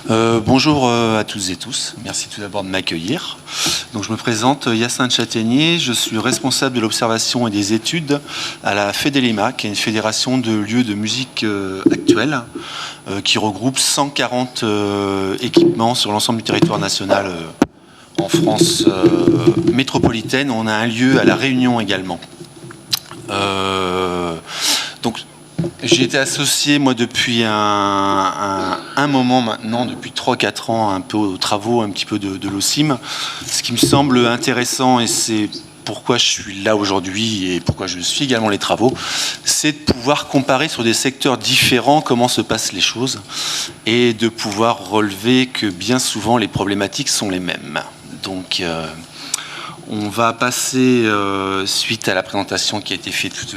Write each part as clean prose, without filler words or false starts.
Bonjour à toutes et tous. Merci tout d'abord de m'accueillir. Donc, je me présente Hyacinthe Châtaignier. Je suis responsable de l'observation et des études à la FEDELIMA, qui est une fédération de lieux de musique actuelle qui regroupe 140 équipements sur l'ensemble du territoire national en France métropolitaine. On a un lieu à La Réunion également. Donc, j'ai été associé, moi, depuis un moment maintenant, depuis 3-4 ans, un peu aux travaux un petit peu de l'OCIM. Ce qui me semble intéressant, et c'est pourquoi je suis là aujourd'hui et pourquoi je suis également les travaux, c'est de pouvoir comparer sur des secteurs différents comment se passent les choses et de pouvoir relever que bien souvent les problématiques sont les mêmes. Donc, on va passer, suite à la présentation qui a été faite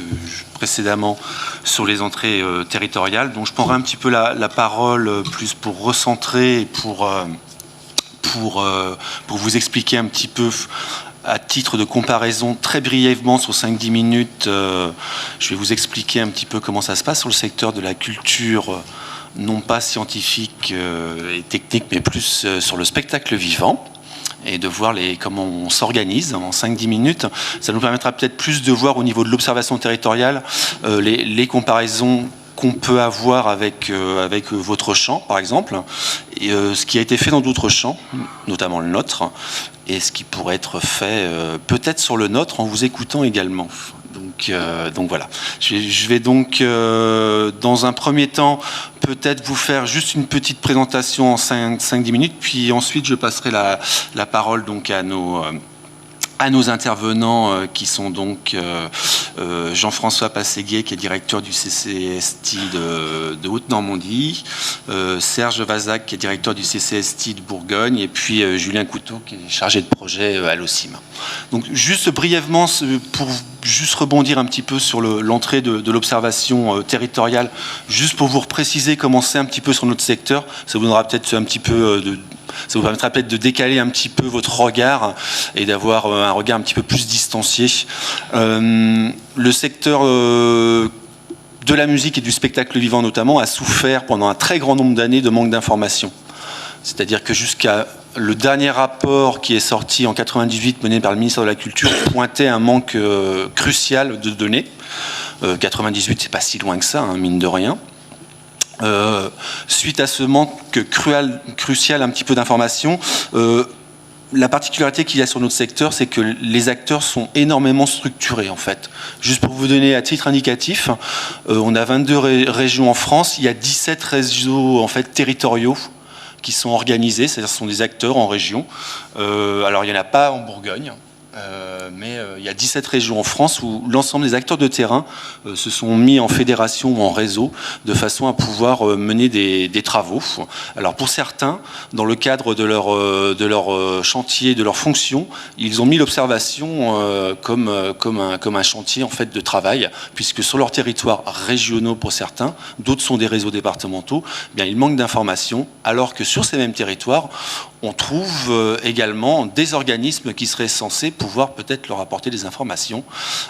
précédemment sur les entrées territoriales. Donc je prendrai un petit peu la parole plus pour recentrer et pour vous expliquer un petit peu à titre de comparaison très brièvement sur 5-10 minutes. Je vais vous expliquer un petit peu comment ça se passe sur le secteur de la culture, non pas scientifique et technique, mais plus sur le spectacle vivant, et de voir comment on s'organise en 5-10 minutes. Ça nous permettra peut-être plus de voir au niveau de l'observation territoriale les comparaisons qu'on peut avoir avec votre champ, par exemple, et ce qui a été fait dans d'autres champs, notamment le nôtre, et ce qui pourrait être fait peut-être sur le nôtre en vous écoutant également. Donc voilà. Je vais donc, dans un premier temps, peut-être vous faire juste une petite présentation en 5-10 minutes, puis ensuite je passerai la parole donc à nos intervenants qui sont donc Jean-François Passéguier, qui est directeur du CCST de Haute-Normandie, Serge Vazac, qui est directeur du CCST de Bourgogne, et puis Julien Couteau, qui est chargé de projet à l'OCIM. Donc juste brièvement, pour juste rebondir un petit peu sur l'entrée de l'observation territoriale, juste pour vous préciser comment c'est un petit peu sur notre secteur, ça vous donnera peut-être un petit peu ça vous permettra peut-être de décaler un petit peu votre regard et d'avoir un regard un petit peu plus distancié. Le secteur de la musique et du spectacle vivant notamment a souffert pendant un très grand nombre d'années de manque d'informations. C'est-à-dire que jusqu'à le dernier rapport qui est sorti en 98 mené par le ministère de la Culture pointait un manque crucial de données. 98, c'est pas si loin que ça, hein, mine de rien. Suite à ce manque crucial un petit peu d'informations, la particularité qu'il y a sur notre secteur, c'est que les acteurs sont énormément structurés en fait. Juste pour vous donner à titre indicatif, on a 22 régions en France, il y a 17 réseaux en fait territoriaux qui sont organisés, c'est-à-dire ce sont des acteurs en région. Alors il n'y en a pas en Bourgogne. Mais il y a 17 régions en France où l'ensemble des acteurs de terrain se sont mis en fédération ou en réseau de façon à pouvoir mener des travaux. Alors pour certains, dans le cadre de leur chantier, de leur fonction, ils ont mis l'observation comme un chantier en fait de travail, puisque sur leurs territoires régionaux pour certains, d'autres sont des réseaux départementaux, eh bien, il manque d'informations, alors que sur ces mêmes territoires, on trouve également des organismes qui seraient censés pouvoir peut-être leur apporter des informations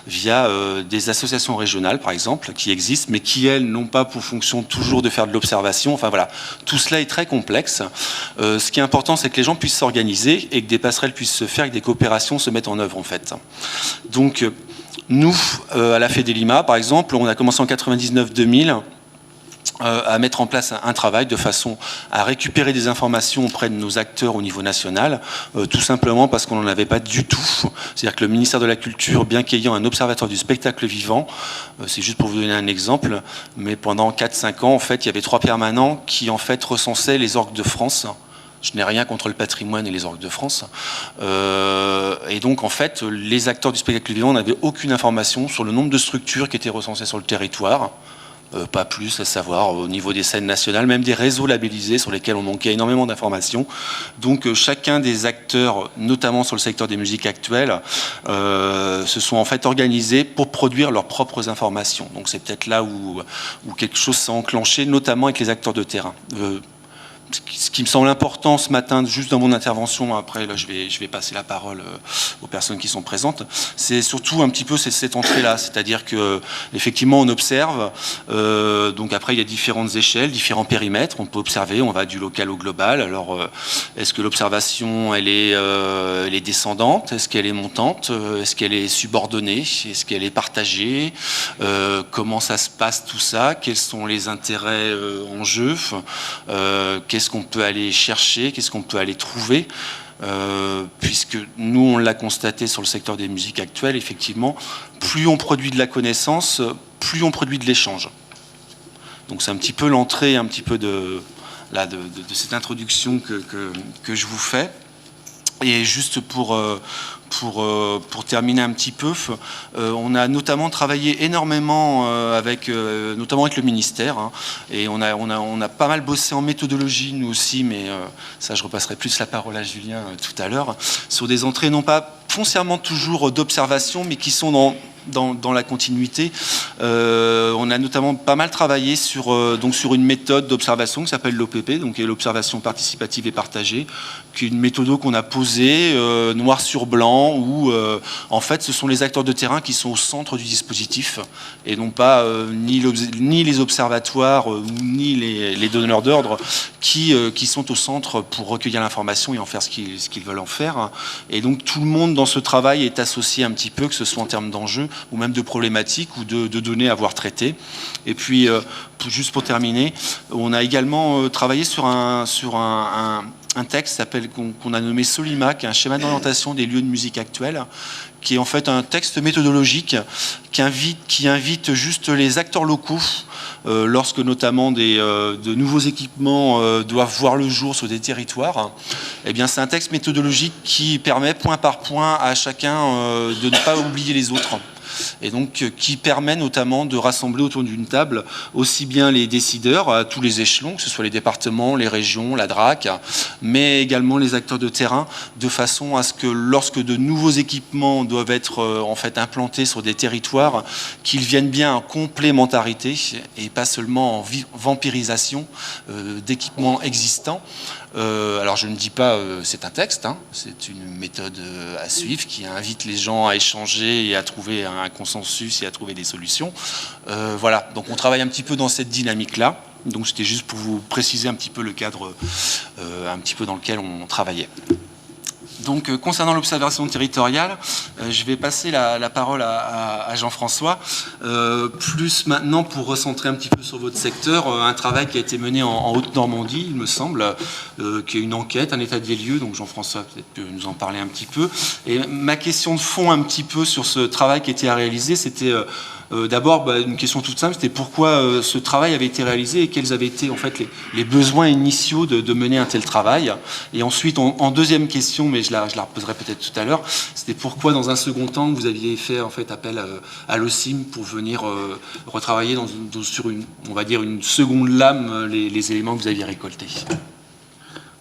via des associations régionales, par exemple, qui existent, mais qui, elles, n'ont pas pour fonction toujours de faire de l'observation. Enfin voilà, tout cela est très complexe. Ce qui est important, c'est que les gens puissent s'organiser et que des passerelles puissent se faire et que des coopérations se mettent en œuvre, en fait. Donc, nous, à la FEDELIMA, par exemple, on a commencé en 99-2000 à mettre en place un travail de façon à récupérer des informations auprès de nos acteurs au niveau national, tout simplement parce qu'on n'en avait pas du tout. C'est-à-dire que le ministère de la Culture, bien qu'ayant un observatoire du spectacle vivant, c'est juste pour vous donner un exemple, mais pendant 4-5 ans, en fait, il y avait 3 permanents qui en fait recensaient les orgues de France. Je n'ai rien contre le patrimoine et les orgues de France. Et donc, en fait, les acteurs du spectacle vivant n'avaient aucune information sur le nombre de structures qui étaient recensées sur le territoire. Pas plus, à savoir au niveau des scènes nationales, même des réseaux labellisés sur lesquels on manquait énormément d'informations. Donc chacun des acteurs, notamment sur le secteur des musiques actuelles, se sont en fait organisés pour produire leurs propres informations. Donc c'est peut-être là où quelque chose s'est enclenché, notamment avec les acteurs de terrain. ce qui me semble important ce matin, juste dans mon intervention, après là, je vais passer la parole aux personnes qui sont présentes, c'est surtout un petit peu cette entrée-là, c'est-à-dire que effectivement on observe, donc après il y a différentes échelles, différents périmètres, on peut observer, on va du local au global. Alors est-ce que l'observation elle est descendante, est-ce qu'elle est montante, est-ce qu'elle est subordonnée, est-ce qu'elle est partagée, comment ça se passe tout ça, quels sont les intérêts en jeu, qu'est-ce qu'on peut aller chercher, qu'est-ce qu'on peut aller trouver, puisque nous, on l'a constaté sur le secteur des musiques actuelles, effectivement, plus on produit de la connaissance, plus on produit de l'échange. Donc c'est un petit peu l'entrée, un petit peu de cette introduction que je vous fais. Et juste pour terminer un petit peu, on a notamment travaillé énormément notamment avec le ministère, hein, et on a pas mal bossé en méthodologie nous aussi, mais ça je repasserai plus la parole à Julien tout à l'heure, sur des entrées non pas foncièrement toujours d'observation, mais qui sont dans la continuité. On a notamment pas mal travaillé sur une méthode d'observation qui s'appelle l'OPP, donc l'observation participative et partagée, qui est une méthode qu'on a posée noir sur blanc, où en fait ce sont les acteurs de terrain qui sont au centre du dispositif, et non pas ni les observatoires ni les donneurs d'ordre qui sont au centre pour recueillir l'information et en faire ce qu'ils veulent en faire. Et donc tout le monde dans ce travail est associé un petit peu, que ce soit en termes d'enjeux ou même de problématiques ou de données à voir traitées. Et puis, juste pour terminer, on a également travaillé sur un texte qu'on a nommé Solima, qui est un schéma d'orientation des lieux de musique actuels, qui est en fait un texte méthodologique qui invite juste les acteurs locaux, lorsque notamment de nouveaux équipements doivent voir le jour sur des territoires. Eh bien, c'est un texte méthodologique qui permet point par point à chacun de ne pas oublier les autres. Et donc qui permet notamment de rassembler autour d'une table aussi bien les décideurs à tous les échelons, que ce soit les départements, les régions, la DRAC, mais également les acteurs de terrain, de façon à ce que lorsque de nouveaux équipements doivent être en fait implantés sur des territoires, qu'ils viennent bien en complémentarité et pas seulement en vampirisation d'équipements existants. Alors je ne dis pas c'est un texte, hein, c'est une méthode à suivre qui invite les gens à échanger et à trouver un consensus et à trouver des solutions. Voilà, donc on travaille un petit peu dans cette dynamique-là. Donc c'était juste pour vous préciser un petit peu le cadre un petit peu dans lequel on travaillait. Donc, concernant l'observation territoriale, je vais passer la parole à Jean-François, plus maintenant pour recentrer un petit peu sur votre secteur, un travail qui a été mené en Haute-Normandie, il me semble, qui est une enquête, un état des lieux, donc Jean-François peut-être peut nous en parler un petit peu. Et ma question de fond un petit peu sur ce travail qui a été réalisé, c'était... D'abord, une question toute simple, c'était pourquoi ce travail avait été réalisé et quels avaient été en fait les besoins initiaux de mener un tel travail. Et ensuite, en deuxième question, mais je la reposerai peut-être tout à l'heure, c'était pourquoi dans un second temps vous aviez fait en fait appel à l'OCIM pour venir retravailler sur on va dire une seconde lame les éléments que vous aviez récoltés.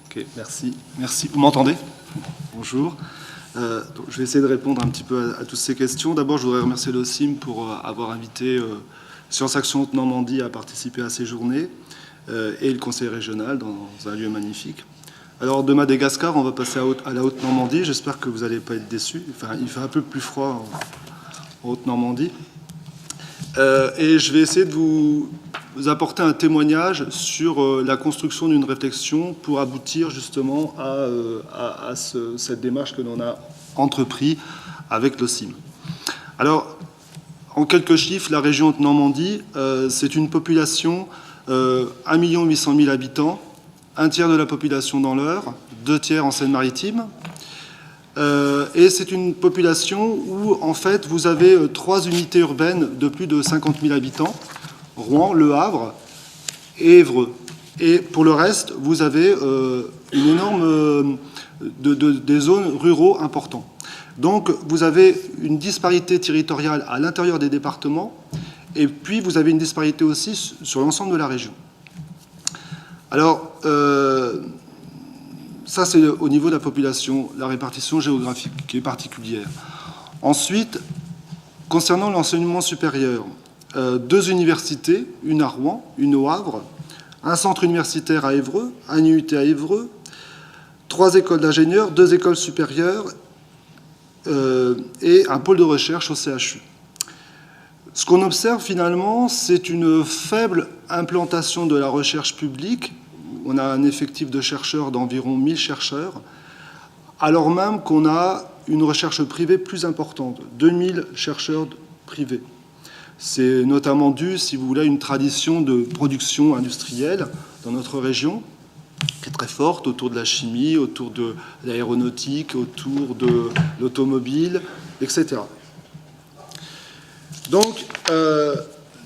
Ok, merci. Merci. Vous m'entendez ? Bonjour. Donc je vais essayer de répondre un petit peu à toutes ces questions. D'abord, je voudrais remercier l'OCIM pour avoir invité Sciences Action Haute-Normandie à participer à ces journées et le conseil régional dans un lieu magnifique. Alors, de Madagascar, on va passer à la Haute-Normandie. J'espère que vous n'allez pas être déçus. Enfin, il fait un peu plus froid en Haute-Normandie. Et je vais essayer de vous apporter un témoignage sur la construction d'une réflexion pour aboutir justement à cette démarche que l'on a entrepris avec l'OCIM. Alors, en quelques chiffres, la région Haute-Normandie, c'est une population 1 800 000 habitants, un tiers de la population dans l'Eure, 2 tiers en Seine-Maritime. Et c'est une population où, en fait, vous avez 3 unités urbaines de plus de 50 000 habitants, Rouen, Le Havre et Évreux. Et pour le reste, vous avez une énorme des zones ruraux importantes. Donc, vous avez une disparité territoriale à l'intérieur des départements, et puis vous avez une disparité aussi sur l'ensemble de la région. Alors, ça, c'est au niveau de la population, la répartition géographique qui est particulière. Ensuite, concernant l'enseignement supérieur, 2 universités, une à Rouen, une au Havre, un centre universitaire à Évreux, un IUT à Évreux, 3 écoles d'ingénieurs, 2 écoles supérieures et un pôle de recherche au CHU. Ce qu'on observe finalement, c'est une faible implantation de la recherche publique. On a un effectif de chercheurs d'environ 1000 chercheurs, alors même qu'on a une recherche privée plus importante, 2000 chercheurs privés. C'est notamment dû, si vous voulez, à une tradition de production industrielle dans notre région, qui est très forte autour de la chimie, autour de l'aéronautique, autour de l'automobile, etc. Donc,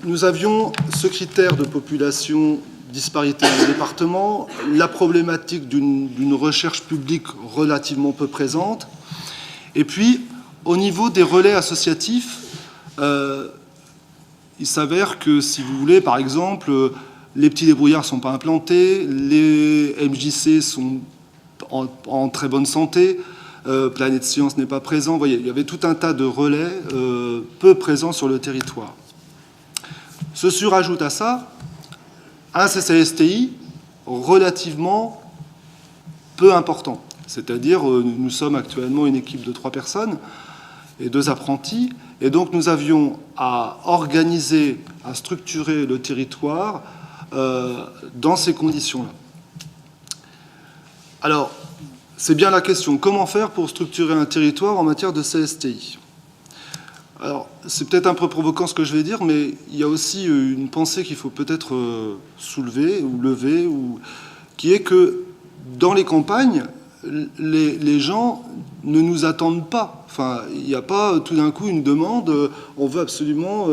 nous avions ce critère de population, disparité dans les départements, la problématique d'une recherche publique relativement peu présente, et puis, au niveau des relais associatifs, il s'avère que, si vous voulez, par exemple, les petits débrouillards ne sont pas implantés, les MJC sont en très bonne santé, Planète Science n'est pas présent. Vous voyez, il y avait tout un tas de relais peu présents sur le territoire. Se surajoute à ça un CCSTI relativement peu important. C'est-à-dire, nous sommes actuellement une équipe de 3 personnes et 2 apprentis, et donc nous avions à organiser, à structurer le territoire dans ces conditions-là. Alors, c'est bien la question. Comment faire pour structurer un territoire en matière de CSTI? Alors, c'est peut-être un peu provoquant ce que je vais dire, mais il y a aussi une pensée qu'il faut peut-être soulever ou lever, qui est que dans les campagnes, les gens ne nous attendent pas. Enfin, il n'y a pas tout d'un coup une demande, on veut absolument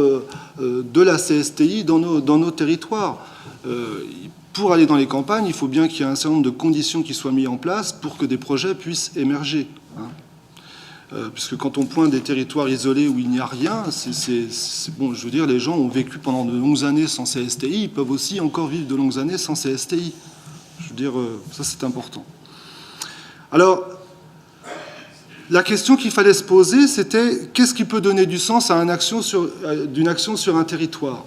de la CSTI dans nos territoires. Pour aller dans les campagnes, il faut bien qu'il y ait un certain nombre de conditions qui soient mises en place pour que des projets puissent émerger. Puisque quand on pointe des territoires isolés où il n'y a rien, bon, je veux dire, les gens ont vécu pendant de longues années sans CSTI, ils peuvent aussi encore vivre de longues années sans CSTI. Je veux dire, ça c'est important. Alors, la question qu'il fallait se poser, c'était qu'est-ce qui peut donner du sens à d'une action sur un territoire?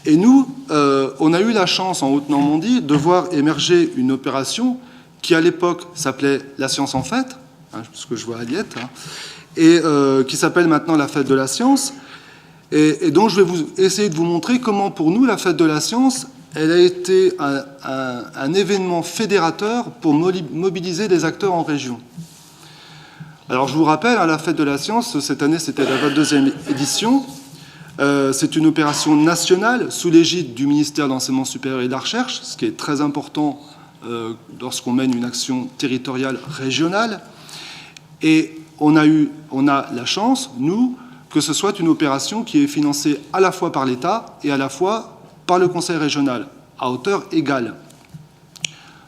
Et nous, on a eu la chance en Haute-Normandie de voir émerger une opération qui à l'époque s'appelait La Science en Fête, ce que je vois à Liette, et qui s'appelle maintenant la Fête de la Science. Et donc je vais essayer de vous montrer comment pour nous la Fête de la Science, elle a été un événement fédérateur pour mobiliser les acteurs en région. Alors je vous rappelle, la Fête de la Science, cette année c'était la 22e édition. C'est une opération nationale sous l'égide du ministère de l'Enseignement supérieur et de la Recherche, ce qui est très important lorsqu'on mène une action territoriale régionale. Et on a la chance, nous, que ce soit une opération qui est financée à la fois par l'État et à la fois par le Conseil régional, à hauteur égale.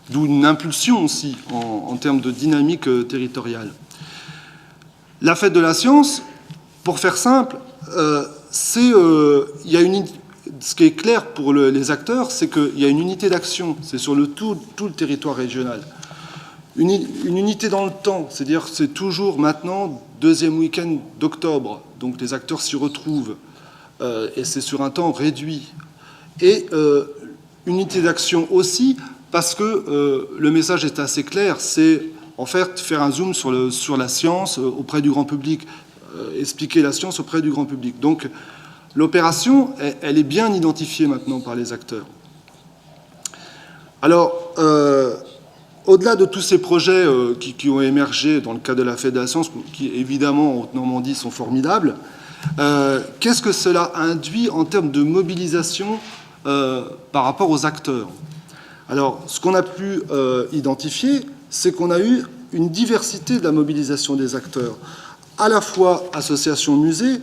D'où une impulsion aussi en termes de dynamique territoriale. La Fête de la Science, pour faire simple, ce qui est clair pour les acteurs, c'est qu'il y a une unité d'action, c'est sur tout le territoire régional. Une unité dans le temps, c'est-à-dire c'est toujours maintenant, 2e week-end d'octobre, donc les acteurs s'y retrouvent, et c'est sur un temps réduit. Et une unité d'action aussi, parce que le message est assez clair, c'est en fait faire un zoom sur la science auprès du grand public, expliquer la science auprès du grand public. Donc l'opération, elle est bien identifiée maintenant par les acteurs. Alors, au-delà de tous ces projets qui ont émergé dans le cadre de la Fête de la Science, qui évidemment en Haute-Normandie sont formidables, qu'est-ce que cela induit en termes de mobilisation par rapport aux acteurs? Alors, ce qu'on a pu identifier, c'est qu'on a eu une diversité de la mobilisation des acteurs, à la fois associations musées,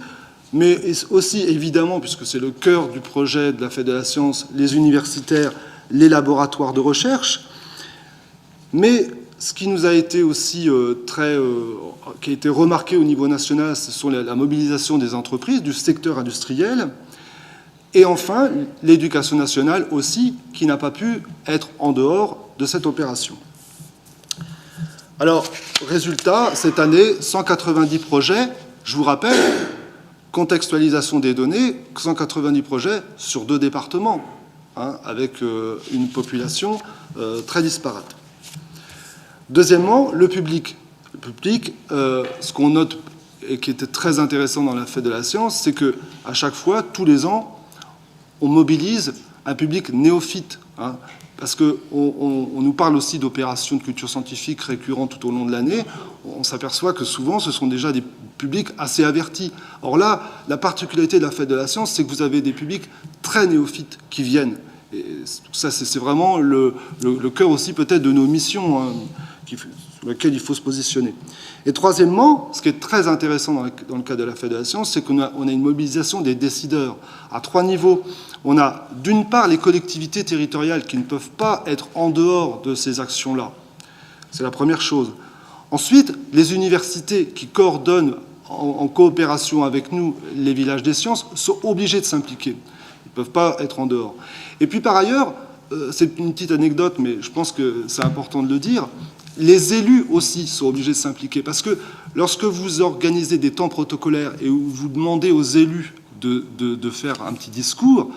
mais aussi évidemment, puisque c'est le cœur du projet de la Fête de la Science, les universitaires, les laboratoires de recherche. Mais ce qui nous a été aussi qui a été remarqué au niveau national, ce sont la mobilisation des entreprises, du secteur industriel, et enfin l'éducation nationale aussi, qui n'a pas pu être en dehors de cette opération. Alors, résultat, cette année, 190 projets, je vous rappelle, contextualisation des données, 190 projets sur 2 départements. hein, avec une population très disparate. Deuxièmement, le public. Le public, ce qu'on note et qui était très intéressant dans la fête de la science, c'est qu'à chaque fois, tous les ans, on mobilise un public néophyte, hein, parce qu'on nous parle aussi d'opérations de culture scientifique récurrentes tout au long de l'année. On s'aperçoit que souvent, ce sont déjà des publics assez avertis. Or là, la particularité de la fête de la science, c'est que vous avez des publics très néophytes qui viennent. Et ça, c'est vraiment le cœur aussi peut-être de nos missions, hein, sur lesquelles il faut se positionner. Et troisièmement, ce qui est très intéressant dans le cadre de la fête de la science, c'est qu'on a une mobilisation des décideurs à 3 niveaux. On a d'une part les collectivités territoriales qui ne peuvent pas être en dehors de ces actions-là. C'est la première chose. Ensuite, les universités qui coordonnent en coopération avec nous les villages des sciences sont obligés de s'impliquer. Ils ne peuvent pas être en dehors. Et puis par ailleurs, c'est une petite anecdote, mais je pense que c'est important de le dire, les élus aussi sont obligés de s'impliquer. Parce que lorsque vous organisez des temps protocolaires et où vous demandez aux élus de faire un petit discours,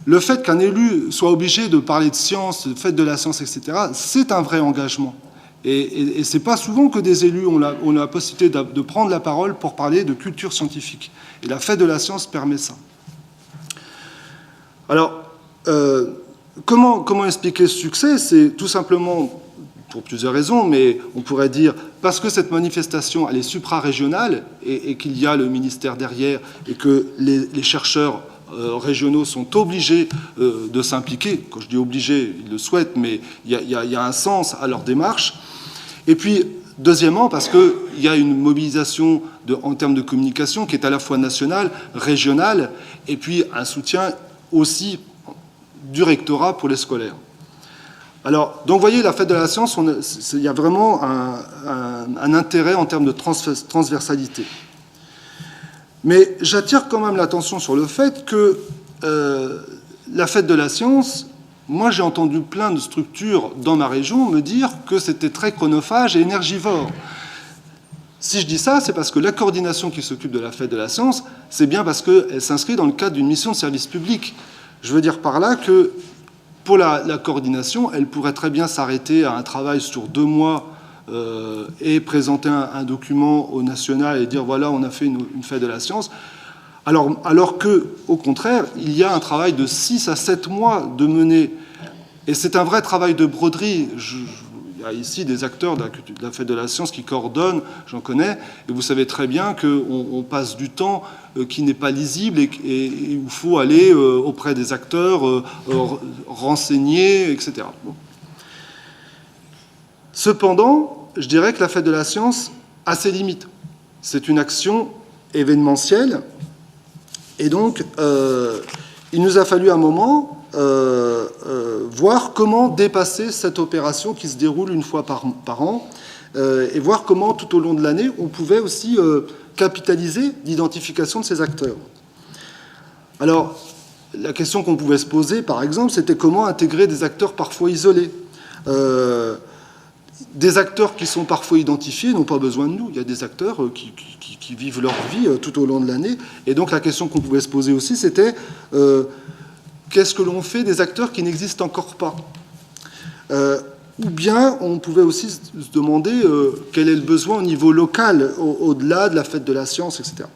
le fait qu'un élu soit obligé de parler de science, de fête de la science, etc., c'est un vrai engagement. Et ce n'est pas souvent que des élus ont la possibilité de prendre la parole pour parler de culture scientifique. Et la fête de la science permet ça. Alors, comment expliquer ce succès? C'est tout simplement, pour plusieurs raisons, mais on pourrait dire parce que cette manifestation, elle est supra-régionale et qu'il y a le ministère derrière et que les chercheurs régionaux sont obligés de s'impliquer. Quand je dis obligés, ils le souhaitent, mais il y a un sens à leur démarche. Et puis, deuxièmement, parce qu'il y a une mobilisation en termes de communication qui est à la fois nationale, régionale, et puis un soutien aussi du rectorat pour les scolaires. Alors, donc, vous voyez, la fête de la science, il y a vraiment un intérêt en termes de transversalité. Mais j'attire quand même l'attention sur le fait que la fête de la science, moi j'ai entendu plein de structures dans ma région me dire que c'était très chronophage et énergivore. Si je dis ça, c'est parce que la coordination qui s'occupe de la fête de la science, c'est bien parce qu'elle s'inscrit dans le cadre d'une mission de service public. Je veux dire par là que pour la coordination, elle pourrait très bien s'arrêter à un travail sur 2 mois et présenter un document au national et dire voilà, on a fait une fête de la science, alors que, au contraire, il y a un travail de 6 à 7 mois de mener. Et c'est un vrai travail de broderie. Il y a ici des acteurs de la fête de la science qui coordonnent, j'en connais, et vous savez très bien qu'on passe du temps qui n'est pas lisible et où il faut aller auprès des acteurs, renseigner, etc. Bon. Cependant, je dirais que la fête de la science a ses limites. C'est une action événementielle. Et donc, il nous a fallu un moment voir comment dépasser cette opération qui se déroule une fois par an et voir comment, tout au long de l'année, on pouvait aussi capitaliser l'identification de ces acteurs. Alors, la question qu'on pouvait se poser, par exemple, c'était comment intégrer des acteurs parfois isolés. Des acteurs qui sont parfois identifiés n'ont pas besoin de nous. Il y a des acteurs qui vivent leur vie tout au long de l'année. Et donc la question qu'on pouvait se poser aussi, c'était qu'est-ce que l'on fait des acteurs qui n'existent encore pas? Ou bien on pouvait aussi se demander quel est le besoin au niveau local, au-delà de la fête de la science, etc.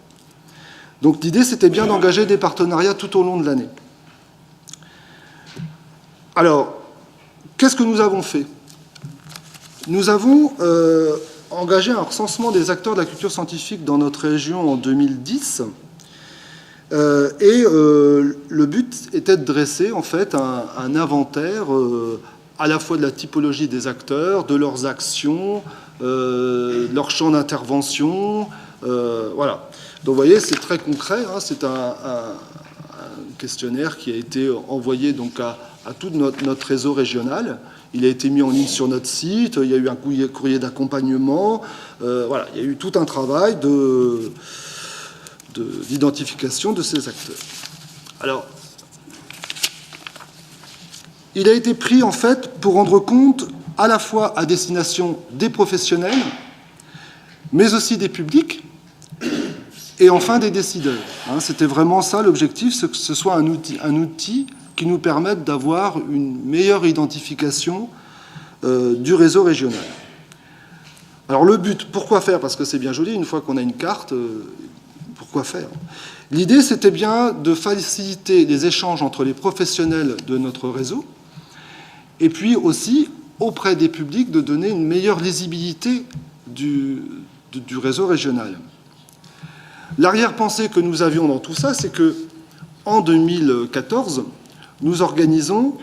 Donc l'idée, c'était bien d'engager des partenariats tout au long de l'année. Alors, qu'est-ce que nous avons fait? Nous avons engagé un recensement des acteurs de la culture scientifique dans notre région en 2010. Et le but était de dresser en fait un inventaire à la fois de la typologie des acteurs, de leurs actions, de leur champ d'intervention. Voilà. Donc vous voyez, c'est très concret. Hein, c'est un questionnaire qui a été envoyé donc à tout notre réseau régional. Il a été mis en ligne sur notre site, il y a eu un courrier d'accompagnement, voilà, il y a eu tout un travail d'identification de ces acteurs. Alors, il a été pris en fait pour rendre compte à la fois à destination des professionnels, mais aussi des publics, et enfin des décideurs. Hein, c'était vraiment ça l'objectif, c'est que ce soit un outil qui nous permettent d'avoir une meilleure identification du réseau régional. Alors le but, pourquoi faire? Parce que c'est bien joli, une fois qu'on a une carte, pourquoi faire? L'idée, c'était bien de faciliter les échanges entre les professionnels de notre réseau, et puis aussi, auprès des publics, de donner une meilleure lisibilité du réseau régional. L'arrière-pensée que nous avions dans tout ça, c'est que en 2014, nous organisons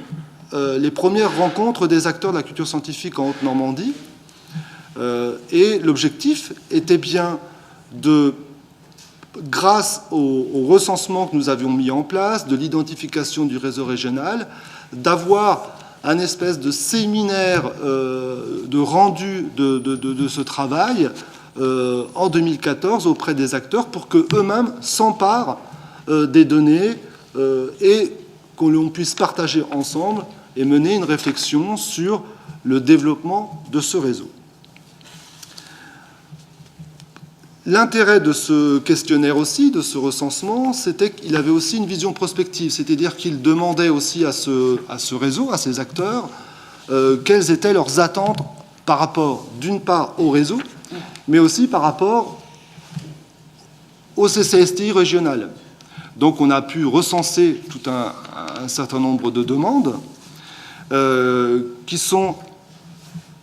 les premières rencontres des acteurs de la culture scientifique en Haute-Normandie, et l'objectif était bien de, grâce au recensement que nous avions mis en place, de l'identification du réseau régional, d'avoir un espèce de séminaire de rendu de ce travail en 2014 auprès des acteurs pour qu'eux-mêmes s'emparent des données et que l'on puisse partager ensemble et mener une réflexion sur le développement de ce réseau. L'intérêt de ce questionnaire aussi, de ce recensement, c'était qu'il avait aussi une vision prospective, c'est-à-dire qu'il demandait aussi à ce réseau, à ces acteurs, quelles étaient leurs attentes par rapport, d'une part, au réseau, mais aussi par rapport au CCSTI régional. Donc on a pu recenser tout un certain nombre de demandes qui sont,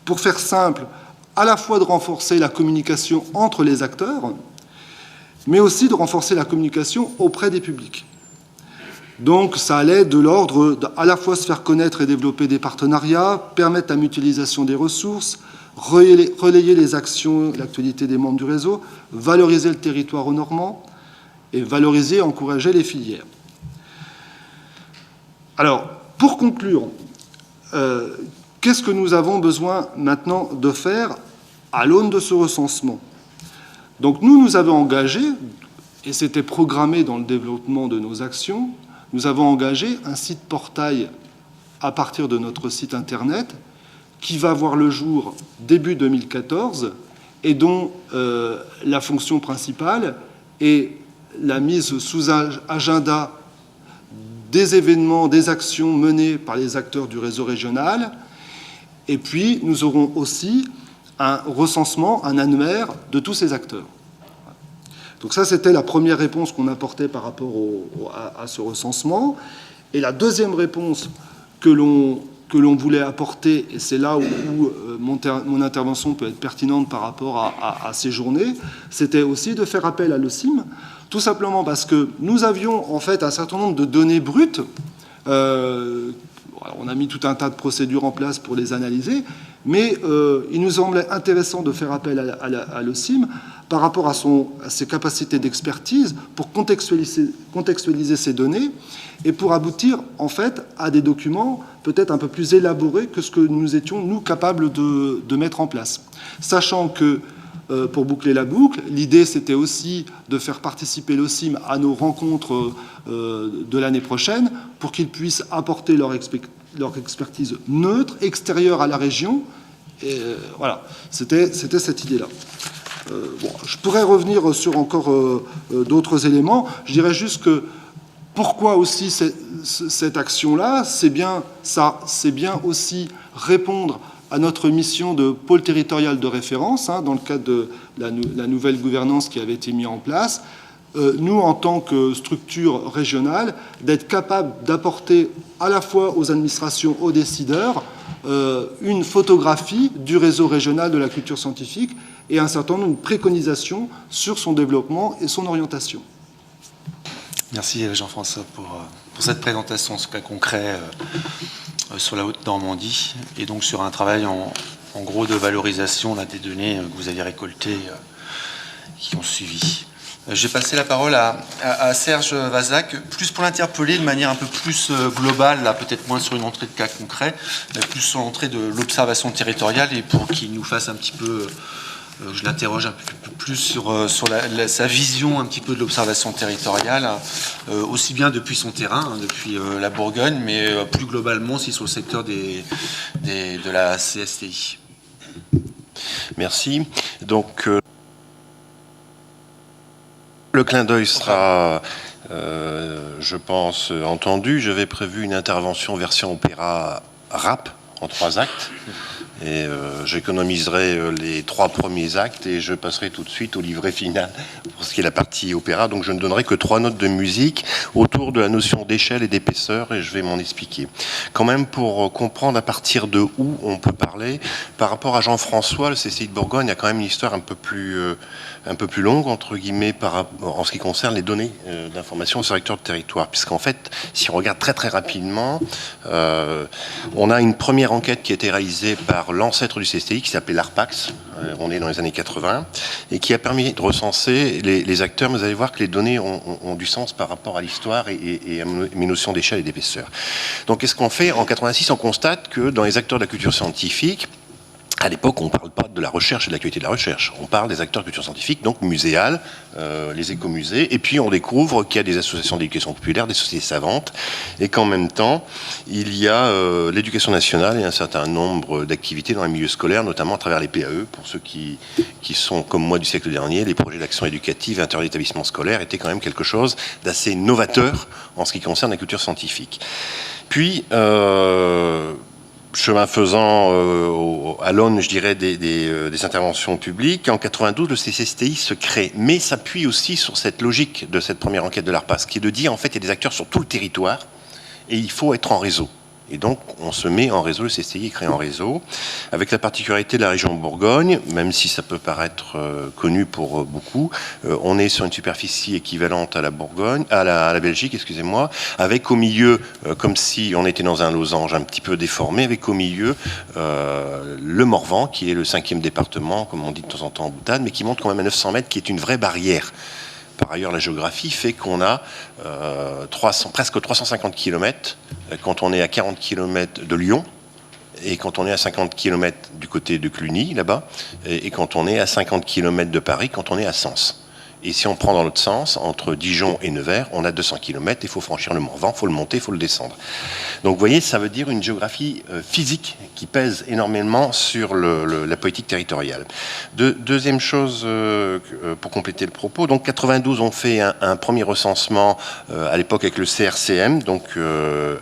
pour faire simple, à la fois de renforcer la communication entre les acteurs, mais aussi de renforcer la communication auprès des publics. Donc ça allait de l'ordre d'à la fois se faire connaître et développer des partenariats, permettre la mutualisation des ressources, relayer les actions, l'actualité des membres du réseau, valoriser le territoire au normand et valoriser et encourager les filières. Alors, pour conclure, qu'est-ce que nous avons besoin maintenant de faire à l'aune de ce recensement? Donc nous avons engagé, et c'était programmé dans le développement de nos actions, nous avons engagé un site portail à partir de notre site Internet qui va voir le jour début 2014 et dont la fonction principale est la mise sous agenda des événements, des actions menées par les acteurs du réseau régional. Et puis, nous aurons aussi un recensement, un annuaire de tous ces acteurs. Donc ça, c'était la première réponse qu'on apportait par rapport à ce recensement. Et la deuxième réponse que l'on voulait apporter, et c'est là où mon intervention peut être pertinente par rapport à ces journées, c'était aussi de faire appel à l'OCIM, tout simplement parce que nous avions en fait un certain nombre de données brutes. On a mis tout un tas de procédures en place pour les analyser, mais il nous semblait intéressant de faire appel à l'OCIM par rapport à ses capacités d'expertise pour contextualiser ces données et pour aboutir en fait à des documents peut-être un peu plus élaborés que ce que nous étions, nous, capables de mettre en place. Sachant que, pour boucler la boucle, l'idée c'était aussi de faire participer l'OCIM à nos rencontres de l'année prochaine pour qu'ils puissent apporter leur expertise neutre, extérieure à la région. Et voilà, c'était cette idée-là. Je pourrais revenir sur encore d'autres éléments. Je dirais juste que pourquoi aussi cette action-là, c'est bien aussi répondre à notre mission de pôle territorial de référence, dans le cadre de la nouvelle gouvernance qui avait été mise en place. Nous, en tant que structure régionale, d'être capable d'apporter à la fois aux administrations, aux décideurs, une photographie du réseau régional de la culture scientifique et un certain nombre de préconisations sur son développement et son orientation. Merci Jean-François pour cette présentation, ce cas concret sur la Haute-Normandie et donc sur un travail en gros de valorisation des données que vous avez récoltées qui ont suivi. Je vais passer la parole à Serge Vazac, plus pour l'interpeller de manière un peu plus globale, là peut-être moins sur une entrée de cas concret, mais plus sur l'entrée de l'observation territoriale et pour qu'il nous fasse un petit peu, je l'interroge un peu plus sur sa vision un petit peu de l'observation territoriale, aussi bien depuis son terrain, depuis la Bourgogne, mais plus globalement aussi sur le secteur de la CSTI. Merci. Donc, le clin d'œil sera je pense, entendu. J'avais prévu une intervention version opéra rap en 3 actes. Et j'économiserai les 3 premiers actes et je passerai tout de suite au livret final pour ce qui est la partie opéra. Donc je ne donnerai que 3 notes de musique autour de la notion d'échelle et d'épaisseur et je vais m'en expliquer. Quand même pour comprendre à partir de où on peut parler, par rapport à Jean-François, le CCI de Bourgogne a quand même une histoire un peu plus longue, entre guillemets, en ce qui concerne les données d'information sur le secteur de territoire. Puisqu'en fait, si on regarde très très rapidement, on a une première enquête qui a été réalisée par l'ancêtre du CCI qui s'appelait l'ARPAX, on est dans les années 80, et qui a permis de recenser les acteurs, mais vous allez voir que les données ont du sens par rapport à l'histoire et à mes notions d'échelle et d'épaisseur. Donc qu'est-ce qu'on fait? En 86, on constate que dans les acteurs de la culture scientifique, à l'époque, on ne parle pas de la recherche et de la qualité de la recherche. On parle des acteurs de culture scientifique, donc muséales, les écomusées. Et puis, on découvre qu'il y a des associations d'éducation populaire, des sociétés savantes, et qu'en même temps, il y a l'éducation nationale et un certain nombre d'activités dans les milieux scolaires, notamment à travers les PAE. Pour ceux qui sont, comme moi, du siècle dernier, les projets d'action éducative à l'intérieur d'établissements scolaires étaient quand même quelque chose d'assez novateur en ce qui concerne la culture scientifique. Puis, chemin faisant, à l'aune, je dirais, des interventions publiques, en 92, le CCSTI se crée, mais s'appuie aussi sur cette logique de cette première enquête de l'ARPAS, qui est de dire, en fait, il y a des acteurs sur tout le territoire, et il faut être en réseau. Et donc, on se met en réseau, le CCI est créé en réseau, avec la particularité de la région Bourgogne, même si ça peut paraître connu pour beaucoup, on est sur une superficie équivalente à la Bourgogne, à la Belgique, excusez-moi, avec au milieu, comme si on était dans un losange un petit peu déformé, avec au milieu le Morvan, qui est le 5e département, comme on dit de temps en temps en boutade, mais qui monte quand même à 900 mètres, qui est une vraie barrière. Par ailleurs, la géographie fait qu'on a presque 350 km quand on est à 40 km de Lyon et quand on est à 50 km du côté de Cluny, là-bas, et quand on est à 50 km de Paris, quand on est à Sens. Et si on prend dans l'autre sens, entre Dijon et Nevers, on a 200 km, il faut franchir le Morvan, il faut le monter, il faut le descendre. Donc vous voyez, ça veut dire une géographie physique qui pèse énormément sur la politique territoriale. Deuxième chose, pour compléter le propos, donc 92, on fait un premier recensement à l'époque avec le CRCM, donc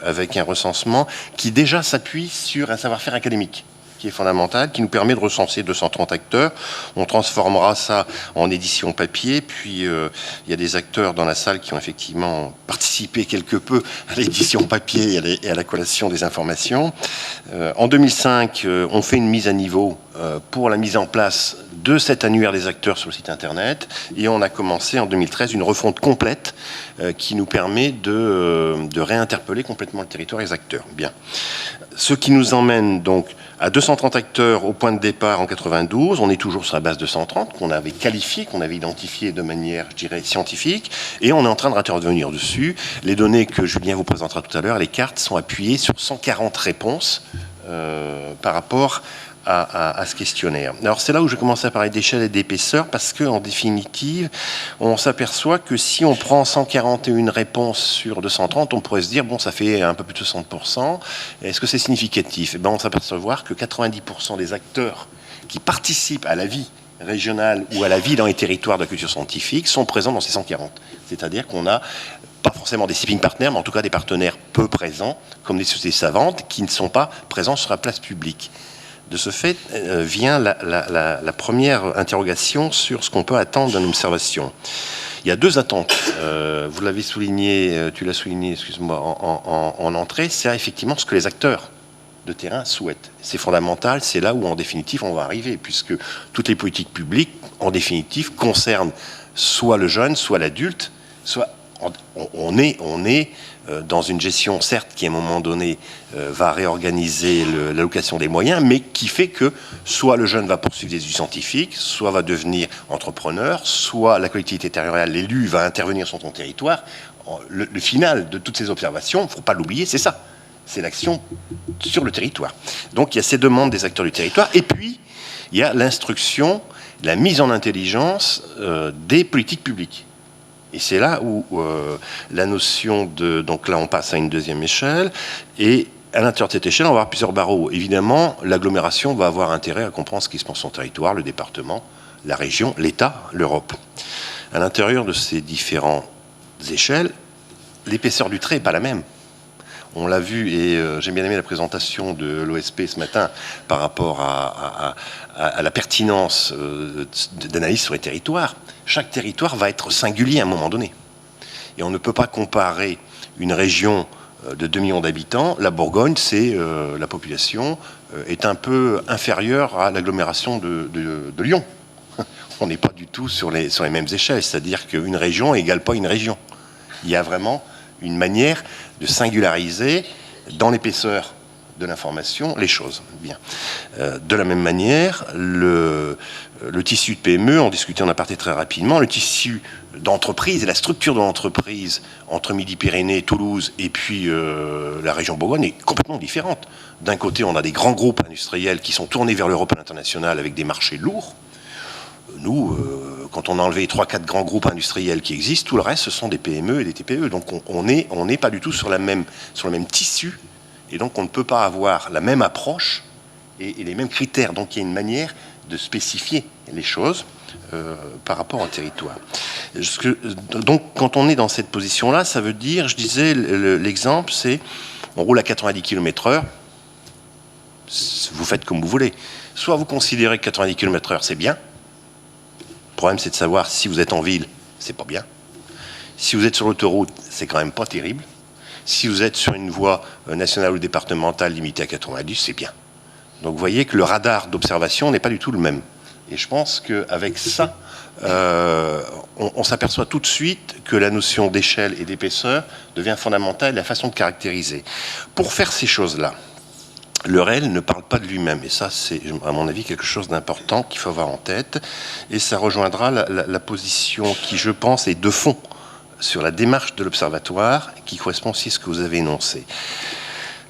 avec un recensement qui déjà s'appuie sur un savoir-faire académique, qui est fondamental, qui nous permet de recenser 230 acteurs. On transformera ça en édition papier, puis il y a des acteurs dans la salle qui ont effectivement participé quelque peu à l'édition papier et à la collation des informations. En 2005, on fait une mise à niveau pour la mise en place de cet annuaire des acteurs sur le site internet, et on a commencé en 2013 une refonte complète qui nous permet de réinterpeller complètement le territoire et les acteurs. Bien. Ce qui nous emmène donc à 230 acteurs au point de départ en 92. On est toujours sur la base de 130 qu'on avait qualifié, qu'on avait identifié de manière, je dirais, scientifique, et on est en train de intervenir dessus. Les données que Julien vous présentera tout à l'heure, les cartes sont appuyées sur 140 réponses par rapport à ce questionnaire. Alors c'est là où je commence à parler d'échelle et d'épaisseur, parce qu'en définitive, on s'aperçoit que si on prend 141 réponses sur 230, on pourrait se dire, bon, ça fait un peu plus de 60%. Est-ce que c'est significatif? On s'aperçoit que 90% des acteurs qui participent à la vie régionale ou à la vie dans les territoires de la culture scientifique sont présents dans ces 140. C'est-à-dire qu'on a pas forcément des shipping partners, mais en tout cas des partenaires peu présents, comme des sociétés savantes, qui ne sont pas présents sur la place publique. De ce fait, vient la première interrogation sur ce qu'on peut attendre d'une observation. Il y a 2 attentes. Vous l'avez souligné, tu l'as souligné, excuse-moi, en entrée, c'est effectivement ce que les acteurs de terrain souhaitent. C'est fondamental, c'est là où, en définitive, on va arriver, puisque toutes les politiques publiques, en définitive, concernent soit le jeune, soit l'adulte, soit on est dans une gestion, certes, qui à un moment donné va réorganiser l'allocation des moyens, mais qui fait que soit le jeune va poursuivre des études scientifiques, soit va devenir entrepreneur, soit la collectivité territoriale, l'élu, va intervenir sur son territoire. Le final de toutes ces observations, il ne faut pas l'oublier, c'est ça. C'est l'action sur le territoire. Donc il y a ces demandes des acteurs du territoire, et puis il y a l'instruction, la mise en intelligence des politiques publiques. Et c'est là où la notion de... Donc là, on passe à une deuxième échelle. Et à l'intérieur de cette échelle, on va avoir plusieurs barreaux. Évidemment, l'agglomération va avoir intérêt à comprendre ce qui se passe sur son territoire, le département, la région, l'État, l'Europe. À l'intérieur de ces différents échelles, l'épaisseur du trait n'est pas la même. On l'a vu, et j'ai bien aimé la présentation de l'OSP ce matin par rapport à la pertinence d'analyse sur les territoires. Chaque territoire va être singulier à un moment donné. Et on ne peut pas comparer une région de 2 millions d'habitants. La Bourgogne, la population est un peu inférieure à l'agglomération de Lyon. On n'est pas du tout sur les mêmes échelles. C'est-à-dire qu'une région n'égale pas une région. Il y a vraiment une manière de singulariser dans l'épaisseur de l'information les choses. Bien. De la même manière, le tissu de PME, on discutait en aparté très rapidement, le tissu d'entreprise et la structure de l'entreprise entre Midi-Pyrénées, Toulouse et puis la région Bourgogne est complètement différente. D'un côté, on a des grands groupes industriels qui sont tournés vers l'Europe et l'international avec des marchés lourds. Nous, quand on a enlevé 3-4 grands groupes industriels qui existent, tout le reste, ce sont des PME et des TPE. Donc on n'est pas du tout sur le même tissu. Et donc on ne peut pas avoir la même approche et les mêmes critères. Donc il y a une manière de spécifier les choses par rapport au territoire. Donc quand on est dans cette position-là, ça veut dire, je disais, l'exemple, c'est on roule à 90 km/h, vous faites comme vous voulez. Soit vous considérez que 90 km/h, c'est bien. Le problème, c'est de savoir si vous êtes en ville, c'est pas bien. Si vous êtes sur l'autoroute, c'est quand même pas terrible. Si vous êtes sur une voie nationale ou départementale limitée à 90, c'est bien. Donc vous voyez que le radar d'observation n'est pas du tout le même. Et je pense qu'avec ça, on s'aperçoit tout de suite que la notion d'échelle et d'épaisseur devient fondamentale, la façon de caractériser. Pour faire ces choses-là, le réel ne parle pas de lui-même. Et ça, c'est, à mon avis, quelque chose d'important qu'il faut avoir en tête. Et ça rejoindra la position qui, je pense, est de fond sur la démarche de l'Observatoire, qui correspond aussi à ce que vous avez énoncé.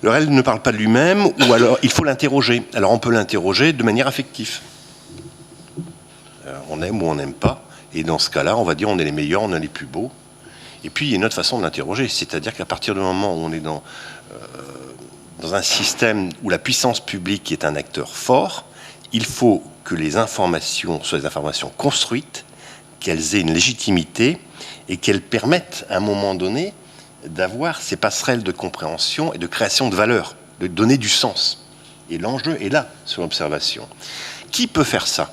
Le réel ne parle pas de lui-même, ou alors il faut l'interroger. Alors on peut l'interroger de manière affective. On aime ou on n'aime pas. Et dans ce cas-là, on va dire on est les meilleurs, on est les plus beaux. Et puis il y a une autre façon de l'interroger. C'est-à-dire qu'à partir du moment où on est dans un système où la puissance publique est un acteur fort, il faut que les informations soient des informations construites, qu'elles aient une légitimité et qu'elles permettent à un moment donné d'avoir ces passerelles de compréhension et de création de valeur, de donner du sens. Et l'enjeu est là, sur l'observation. Qui peut faire ça ?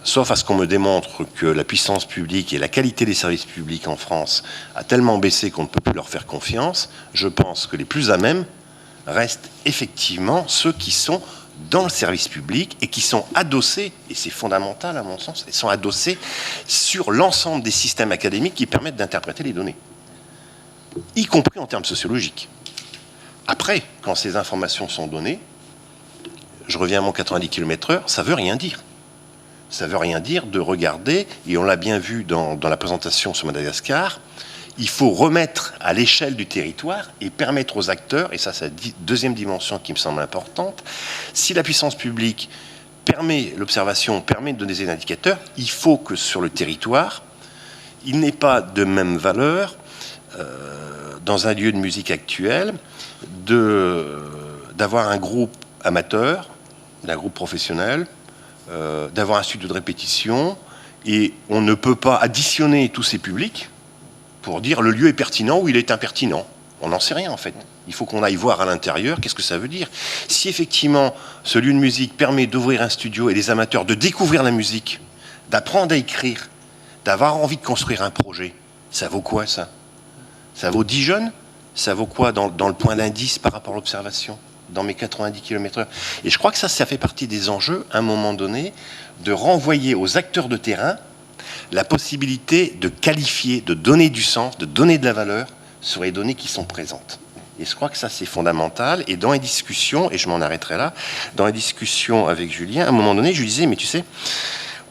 Sauf à ce qu'on me démontre que la puissance publique et la qualité des services publics en France a tellement baissé qu'on ne peut plus leur faire confiance, je pense que les plus à même restent effectivement ceux qui sont dans le service public et qui sont adossés, et c'est fondamental à mon sens, ils sont adossés sur l'ensemble des systèmes académiques qui permettent d'interpréter les données, y compris en termes sociologiques. Après, quand ces informations sont données, je reviens à mon 90 km/h, ça ne veut rien dire. Ça ne veut rien dire de regarder, et on l'a bien vu dans la présentation sur Madagascar, il faut remettre à l'échelle du territoire et permettre aux acteurs, et ça c'est la deuxième dimension qui me semble importante, si la puissance publique permet l'observation, permet de donner des indicateurs, il faut que sur le territoire, il n'ait pas de même valeur dans un lieu de musique actuel d'avoir un groupe amateur, d'un groupe professionnel, d'avoir un studio de répétition, et on ne peut pas additionner tous ces publics pour dire le lieu est pertinent ou il est impertinent. On n'en sait rien en fait. Il faut qu'on aille voir à l'intérieur qu'est-ce que ça veut dire. Si effectivement ce lieu de musique permet d'ouvrir un studio et des amateurs de découvrir la musique, d'apprendre à écrire, d'avoir envie de construire un projet, ça vaut quoi ça ? Ça vaut 10 jeunes ? Ça vaut quoi dans le point d'indice par rapport à l'observation ? Dans mes 90 km/h. Et je crois que ça fait partie des enjeux, à un moment donné, de renvoyer aux acteurs de terrain la possibilité de qualifier, de donner du sens, de donner de la valeur sur les données qui sont présentes. Et je crois que ça, c'est fondamental. Et dans les discussions, et je m'en arrêterai là, dans les discussions avec Julien, à un moment donné, je lui disais, mais tu sais,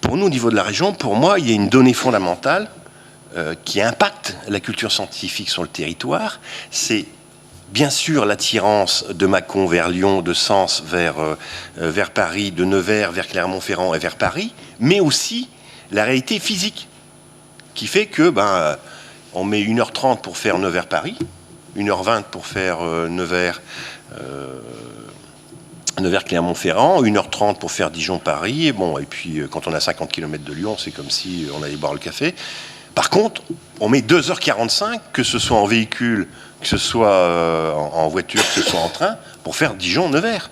pour nous, au niveau de la région, pour moi, il y a une donnée fondamentale qui impacte la culture scientifique sur le territoire. C'est bien sûr l'attirance de Mâcon vers Lyon, de Sens vers Paris, de Nevers vers Clermont-Ferrand et vers Paris, mais aussi la réalité physique qui fait que on met 1h30 pour faire Nevers-Paris, 1h20 pour faire Nevers-Clermont-Ferrand, 1h30 pour faire Dijon-Paris, et puis quand on a 50 km de Lyon, c'est comme si on allait boire le café. Par contre, on met 2h45, que ce soit en véhicule, que ce soit en voiture, que ce soit en train, pour faire Dijon-Nevers.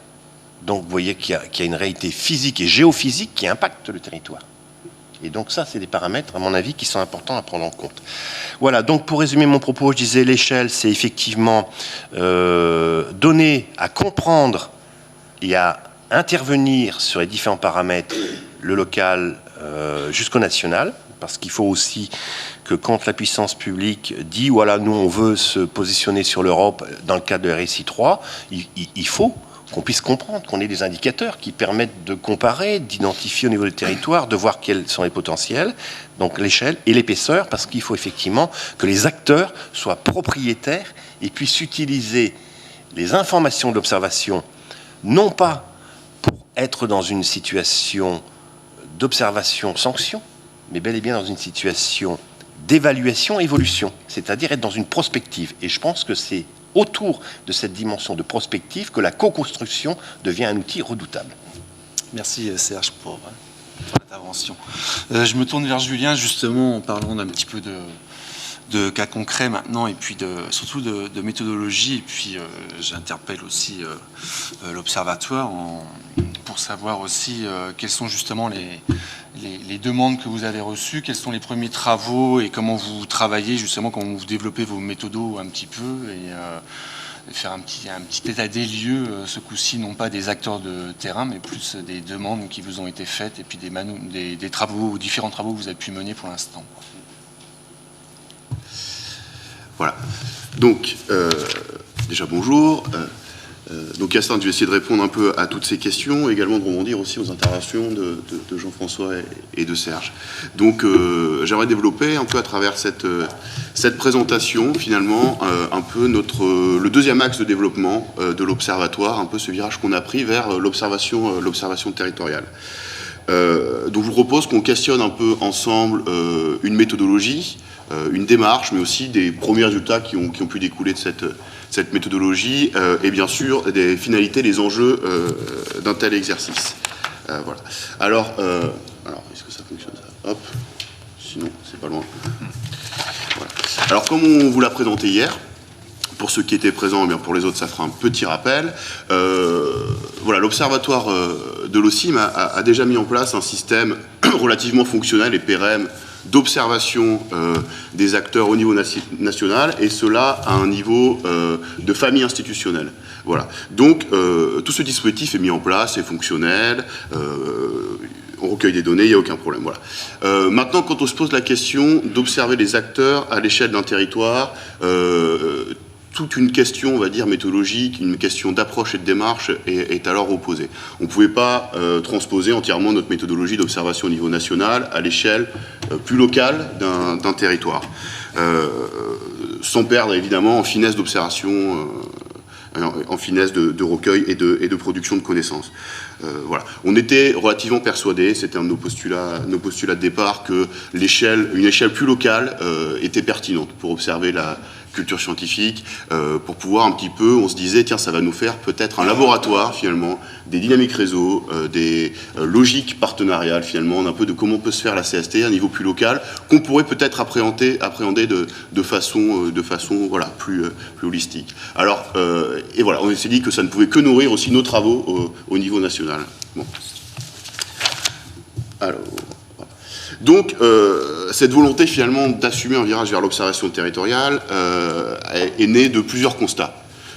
Donc vous voyez qu'il y a une réalité physique et géophysique qui impacte le territoire. Et donc ça, c'est des paramètres, à mon avis, qui sont importants à prendre en compte. Voilà, donc pour résumer mon propos, je disais l'échelle, c'est effectivement donner à comprendre et à intervenir sur les différents paramètres, le local jusqu'au national, parce qu'il faut aussi que quand la puissance publique dit, voilà, nous on veut se positionner sur l'Europe dans le cadre de RSI 3, il faut qu'on puisse comprendre, qu'on ait des indicateurs qui permettent de comparer, d'identifier au niveau du territoire, de voir quels sont les potentiels, donc l'échelle et l'épaisseur, parce qu'il faut effectivement que les acteurs soient propriétaires et puissent utiliser les informations d'observation, non pas pour être dans une situation d'observation-sanction, mais bel et bien dans une situation d'évaluation-évolution, c'est-à-dire être dans une prospective. Et je pense que c'est autour de cette dimension de prospective que la co-construction devient un outil redoutable. Merci Serge pour l'intervention. Je me tourne vers Julien justement en parlant d'un petit peu de cas concrets maintenant et puis surtout de méthodologie, et puis j'interpelle aussi l'Observatoire pour savoir aussi quelles sont justement les demandes que vous avez reçues, quels sont les premiers travaux et comment vous travaillez justement, comment vous développez vos méthodos un petit peu, et faire un petit état des lieux, ce coup-ci non pas des acteurs de terrain mais plus des demandes qui vous ont été faites et puis des travaux, différents travaux que vous avez pu mener pour l'instant. Voilà. Donc, déjà bonjour. Donc, Cassandre, je vais essayer de répondre un peu à toutes ces questions, également de rebondir aussi aux interventions de Jean-François et de Serge. Donc, j'aimerais développer un peu à travers cette présentation, finalement, un peu le deuxième axe de développement de l'Observatoire, un peu ce virage qu'on a pris vers l'observation territoriale. Donc, je vous propose qu'on questionne un peu ensemble une méthodologie, une démarche, mais aussi des premiers résultats qui ont pu découler de cette méthodologie, et bien sûr des finalités, les enjeux d'un tel exercice. Voilà. Alors, est-ce que ça fonctionne ça? Hop, sinon c'est pas loin. Voilà. Alors, comme on vous l'a présenté hier, pour ceux qui étaient présents, et bien pour les autres, ça fera un petit rappel. Voilà, l'Observatoire de l'OCIM a déjà mis en place un système relativement fonctionnel et pérenne d'observation des acteurs au niveau national, et cela à un niveau de famille institutionnelle. Voilà. Donc, tout ce dispositif est mis en place, est fonctionnel, on recueille des données, il n'y a aucun problème. Voilà. Maintenant, quand on se pose la question d'observer les acteurs à l'échelle d'un territoire, toute une question, on va dire, méthodologique, une question d'approche et de démarche est alors opposée. On ne pouvait pas transposer entièrement notre méthodologie d'observation au niveau national à l'échelle plus locale d'un territoire, sans perdre évidemment en finesse d'observation, en finesse de recueil et de production de connaissances. Voilà. On était relativement persuadés, c'était un de nos postulats de départ, que une échelle plus locale était pertinente pour observer la culture scientifique, pour pouvoir un petit peu, on se disait, tiens, ça va nous faire peut-être un laboratoire, finalement, des dynamiques réseau, des logiques partenariales, finalement, un peu de comment peut se faire la CST à un niveau plus local, qu'on pourrait peut-être appréhender de façon voilà, plus holistique. Alors, et voilà, on s'est dit que ça ne pouvait que nourrir aussi nos travaux au niveau national. Bon. Alors... Donc, cette volonté finalement d'assumer un virage vers l'observation territoriale est née de plusieurs constats.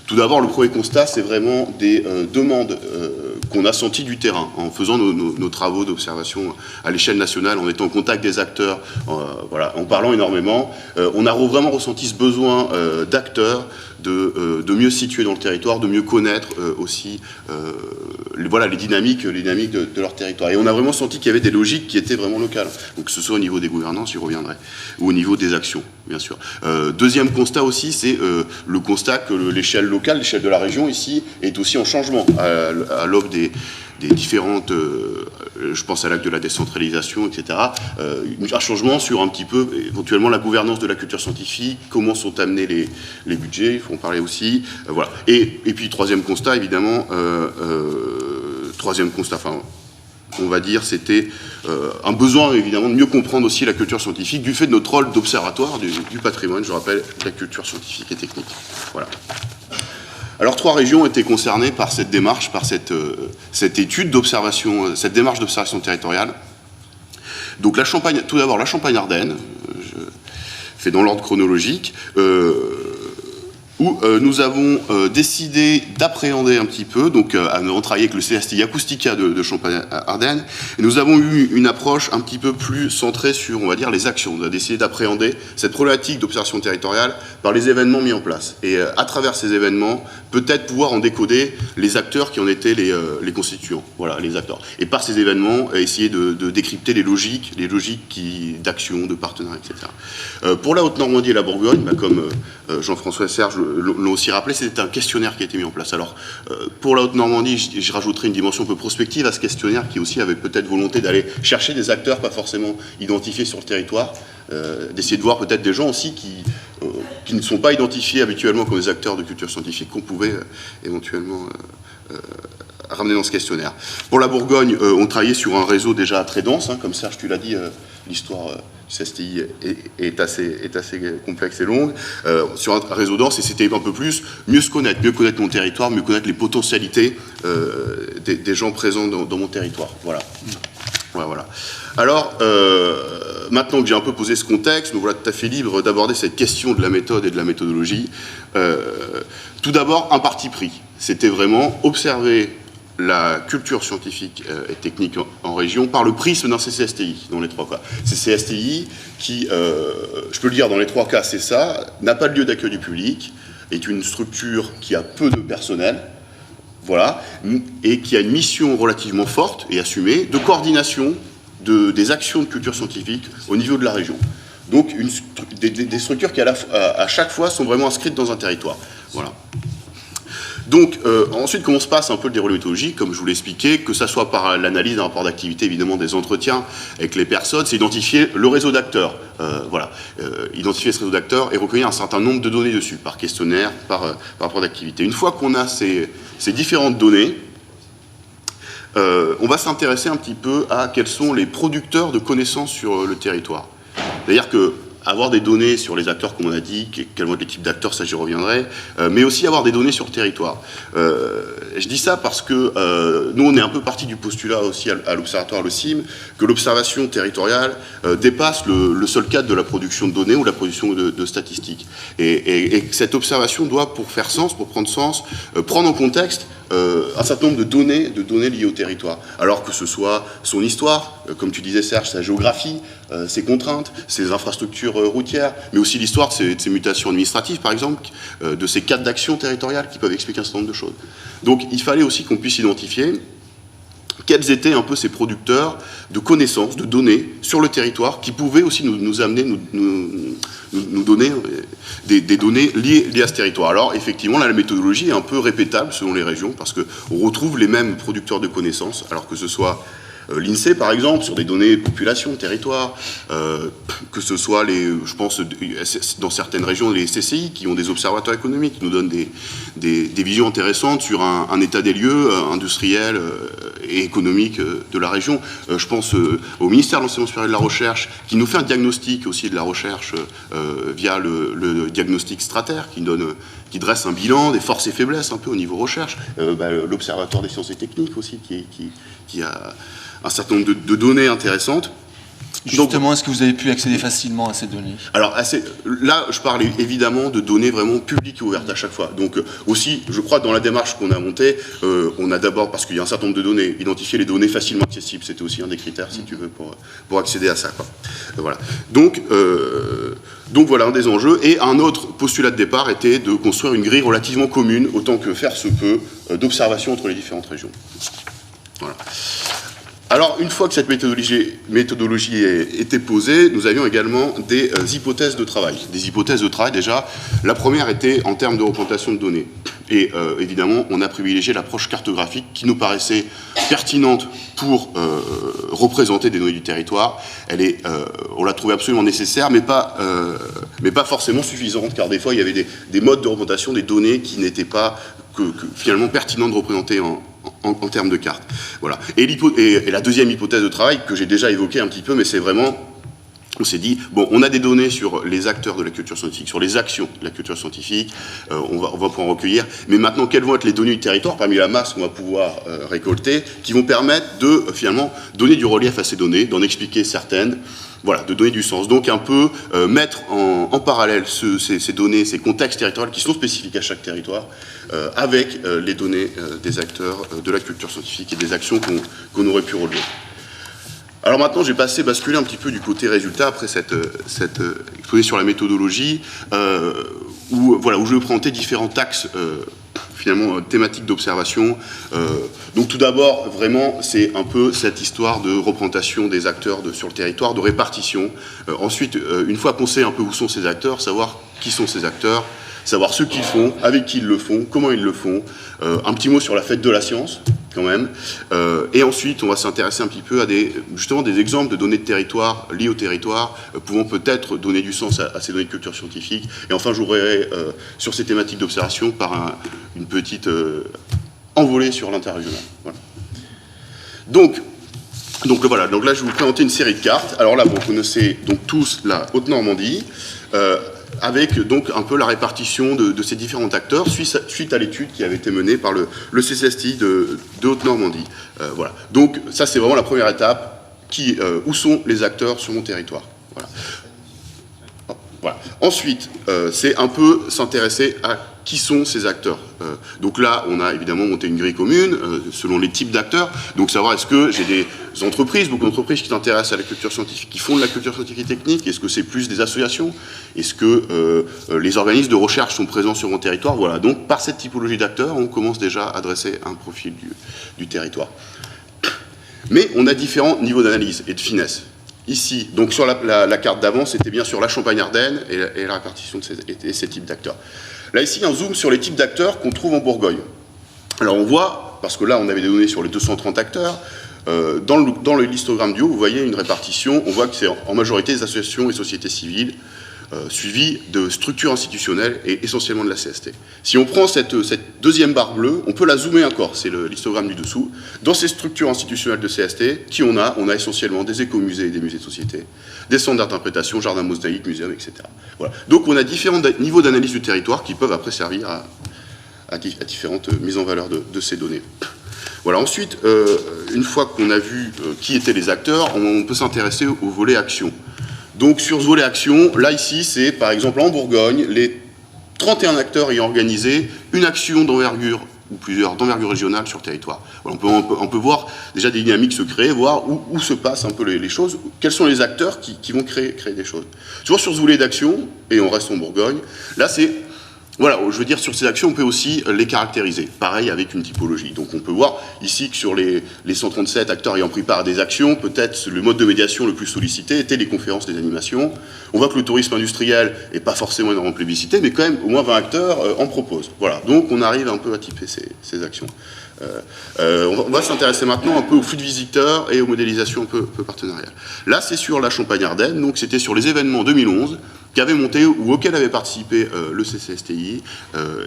Tout d'abord, le premier constat, c'est vraiment des demandes qu'on a senties du terrain en faisant nos travaux d'observation à l'échelle nationale, en étant en contact des acteurs, voilà, en parlant énormément. On a vraiment ressenti ce besoin d'acteurs de mieux se situer dans le territoire, de mieux connaître aussi voilà, les dynamiques de leur territoire. Et on a vraiment senti qu'il y avait des logiques qui étaient vraiment locales. Donc que ce soit au niveau des gouvernances, j'y reviendrai, ou au niveau des actions, bien sûr. Deuxième constat aussi, c'est le constat que l'échelle locale, l'échelle de la région ici, est aussi en changement à l'aube des différentes, je pense à l'acte de la décentralisation, etc., un changement sur un petit peu, éventuellement, la gouvernance de la culture scientifique, comment sont amenés les budgets, il faut en parler aussi, voilà. Et puis, troisième constat, évidemment, on va dire, c'était un besoin évidemment de mieux comprendre aussi la culture scientifique du fait de notre rôle d'observatoire du patrimoine, je rappelle, de la culture scientifique et technique. Voilà. Alors 3 régions étaient concernées par cette démarche, par cette étude d'observation, cette démarche d'observation territoriale. Donc la Champagne, tout d'abord la Champagne-Ardenne, je fais dans l'ordre chronologique, où nous avons décidé d'appréhender un petit peu, donc on travaillait avec le CSTI Acoustica de Champagne-Ardenne, et nous avons eu une approche un petit peu plus centrée sur, on va dire, les actions. On a décidé d'appréhender cette problématique d'observation territoriale par les événements mis en place. Et à travers ces événements, peut-être pouvoir en décoder les acteurs qui en étaient les constituants, voilà, les acteurs. Et par ces événements, essayer de décrypter les logiques d'action, de partenariat, etc. Pour la Haute-Normandie et la Bourgogne, comme Jean-François et Serge l'ont aussi rappelé, c'était un questionnaire qui a été mis en place. Alors, pour la Haute-Normandie, je rajouterai une dimension un peu prospective à ce questionnaire qui aussi avait peut-être volonté d'aller chercher des acteurs pas forcément identifiés sur le territoire, d'essayer de voir peut-être des gens aussi qui ne sont pas identifiés habituellement comme des acteurs de culture scientifique qu'on pouvait éventuellement ramener dans ce questionnaire. Pour la Bourgogne, on travaillait sur un réseau déjà très dense, comme Serge, tu l'as dit, l'histoire du CSTI est assez complexe et longue, sur un réseau dense, et c'était un peu plus mieux connaître mon territoire, mieux connaître les potentialités des gens présents dans mon territoire. Voilà. Voilà. Alors, maintenant que j'ai un peu posé ce contexte, nous voilà tout à fait libres d'aborder cette question de la méthode et de la méthodologie. Tout d'abord, un parti pris. C'était vraiment observer la culture scientifique et technique en région par le prisme d'un CCSTI, dans les 3 cas. CCSTI qui, je peux le dire dans les 3 cas, c'est ça, n'a pas de lieu d'accueil du public, est une structure qui a peu de personnel, voilà, et qui a une mission relativement forte et assumée de coordination des actions de culture scientifique au niveau de la région. Donc des structures qui à chaque fois sont vraiment inscrites dans un territoire. Voilà. Donc ensuite, comment se passe un peu le déroulé méthodologique, comme je vous l'ai expliqué, que ça soit par l'analyse d'un rapport d'activité, évidemment des entretiens avec les personnes, c'est identifier le réseau d'acteurs, identifier ce réseau d'acteurs et recueillir un certain nombre de données dessus, par questionnaire, par rapport d'activité. Une fois qu'on a ces différentes données, on va s'intéresser un petit peu à quels sont les producteurs de connaissances sur le territoire. C'est-à-dire que avoir des données sur les acteurs, comme on a dit, quels vont être les types d'acteurs, ça j'y reviendrai, mais aussi avoir des données sur le territoire. Je dis ça parce que nous, on est un peu parti du postulat aussi à l'Observatoire LOCIM, que l'observation territoriale dépasse le seul cadre de la production de données ou la production de statistiques. Et cette observation doit, pour faire sens, pour prendre sens, prendre en contexte un certain nombre de données liées au territoire. Alors que ce soit son histoire, comme tu disais Serge, sa géographie, ses contraintes, ses infrastructures routières, mais aussi l'histoire de ses mutations administratives, par exemple, de ces cadres d'action territoriales qui peuvent expliquer un certain nombre de choses. Donc il fallait aussi qu'on puisse identifier quels étaient un peu ces producteurs de connaissances, de données sur le territoire qui pouvaient aussi nous amener, nous donner des données liées à ce territoire. Alors effectivement, là, la méthodologie est un peu répétable selon les régions parce qu'on retrouve les mêmes producteurs de connaissances, alors que ce soit l'INSEE, par exemple, sur des données de population, territoire, que ce soit je pense, dans certaines régions, les CCI, qui ont des observatoires économiques, qui nous donnent des visions intéressantes sur un état des lieux industriels et économiques de la région. Je pense au ministère de l'Enseignement supérieur et de la Recherche, qui nous fait un diagnostic aussi de la recherche via le diagnostic Strater, qui dresse un bilan des forces et faiblesses un peu au niveau recherche. L'Observatoire des sciences et techniques aussi, qui a un certain nombre de données intéressantes. Justement, est-ce que vous avez pu accéder facilement à ces données? Alors, là, je parle évidemment de données vraiment publiques et ouvertes à chaque fois. Donc, aussi, je crois, dans la démarche qu'on a montée, on a d'abord, parce qu'il y a un certain nombre de données, identifié les données facilement accessibles. C'était aussi un des critères, si tu veux, pour accéder à ça, quoi. Voilà. Donc, voilà un des enjeux. Et un autre postulat de départ était de construire une grille relativement commune, autant que faire se peut, d'observation entre les différentes régions. Voilà. Alors, une fois que cette méthodologie était posée, nous avions également des hypothèses de travail. Des hypothèses de travail, déjà, la première était en termes de représentation de données. Et évidemment, on a privilégié l'approche cartographique qui nous paraissait pertinente pour représenter des données du territoire. On l'a trouvée absolument nécessaire, mais pas forcément suffisante, car des fois, il y avait des modes de représentation des données qui n'étaient pas finalement pertinents de représenter en termes de carte. Voilà. Et la deuxième hypothèse de travail, que j'ai déjà évoquée un petit peu, mais c'est vraiment, on s'est dit, bon, on a des données sur les acteurs de la culture scientifique, sur les actions de la culture scientifique, on va pouvoir en recueillir, mais maintenant, quelles vont être les données du territoire, parmi la masse qu'on va pouvoir récolter, qui vont permettre de, finalement, donner du relief à ces données, d'en expliquer certaines, voilà, de donner du sens. Donc un peu mettre en parallèle ces données, ces contextes territoriaux qui sont spécifiques à chaque territoire, avec les données des acteurs de la culture scientifique et des actions qu'on aurait pu relever. Alors maintenant, j'ai basculé un petit peu du côté résultat, après cette exposé sur la méthodologie, où je vais présenter différents axes finalement thématiques d'observation. Donc tout d'abord, vraiment, c'est un peu cette histoire de représentation des acteurs sur le territoire, de répartition. Ensuite, une fois qu'on sait un peu où sont ces acteurs, savoir qui sont ces acteurs, savoir ce qu'ils font, avec qui ils le font, comment ils le font. Un petit mot sur la fête de la science, quand même. Et ensuite, on va s'intéresser un petit peu à justement des exemples de données de territoire liées au territoire, pouvant peut-être donner du sens à ces données de culture scientifique. Et enfin, j'ouvrirai sur ces thématiques d'observation par une petite envolée sur l'interrégional. Voilà. Donc voilà, donc là je vais vous présenter une série de cartes. Alors là, vous connaissez donc tous la Haute-Normandie, avec donc un peu la répartition de ces différents acteurs suite à l'étude qui avait été menée par le CCSTI de Haute-Normandie. Voilà. Donc ça c'est vraiment la première étape, où sont les acteurs sur mon territoire. Voilà. Voilà. Ensuite, c'est un peu s'intéresser à qui sont ces acteurs. Donc là, on a évidemment monté une grille commune selon les types d'acteurs. Donc savoir est-ce que j'ai des entreprises, beaucoup d'entreprises qui s'intéressent à la culture scientifique, qui font de la culture scientifique technique. Est-ce que c'est plus des associations? Est-ce que les organismes de recherche sont présents sur mon territoire? Voilà. Donc par cette typologie d'acteurs, on commence déjà à dresser un profil du territoire. Mais on a différents niveaux d'analyse et de finesse. Ici, donc sur la carte d'avant, c'était bien sûr la Champagne-Ardenne et la répartition de ces types d'acteurs. Là, ici, un zoom sur les types d'acteurs qu'on trouve en Bourgogne. Alors, on voit, parce que là, on avait des données sur les 230 acteurs, dans le histogramme du haut, vous voyez une répartition, on voit que c'est en majorité des associations et sociétés civiles, suivies de structures institutionnelles et essentiellement de la CST. Si on prend cette deuxième barre bleue, on peut la zoomer encore, c'est l'histogramme du dessous. Dans ces structures institutionnelles de CST, qui on a essentiellement des écomusées et des musées de société, des centres d'interprétation, jardins mosaïques, muséums, etc. Voilà. Donc on a différents niveaux d'analyse du territoire qui peuvent après servir à différentes mises en valeur de ces données. Voilà. Ensuite, une fois qu'on a vu qui étaient les acteurs, on peut s'intéresser au volet action. Donc sur ce volet action, là ici, c'est par exemple en Bourgogne, les 31 acteurs ayant organisé une action d'envergure, ou plusieurs, d'envergure régionale sur le territoire. Voilà, on peut voir déjà des dynamiques se créer, voir où se passent un peu les choses, quels sont les acteurs qui vont créer des choses. Toujours sur ce volet d'action, et on reste en Bourgogne, là c'est... Voilà, je veux dire, sur ces actions, on peut aussi les caractériser. Pareil avec une typologie. Donc on peut voir ici que sur les 137 acteurs ayant pris part à des actions, peut-être le mode de médiation le plus sollicité était les conférences, les animations. On voit que le tourisme industriel n'est pas forcément énormément plébiscité, mais quand même au moins 20 acteurs en proposent. Voilà, donc on arrive un peu à typer ces actions. On va s'intéresser maintenant un peu aux flux de visiteurs et aux modélisations un peu partenariales. Là, c'est sur la Champagne-Ardenne, donc c'était sur les événements 2011 qu'avait monté ou auquel avait participé le CCSTI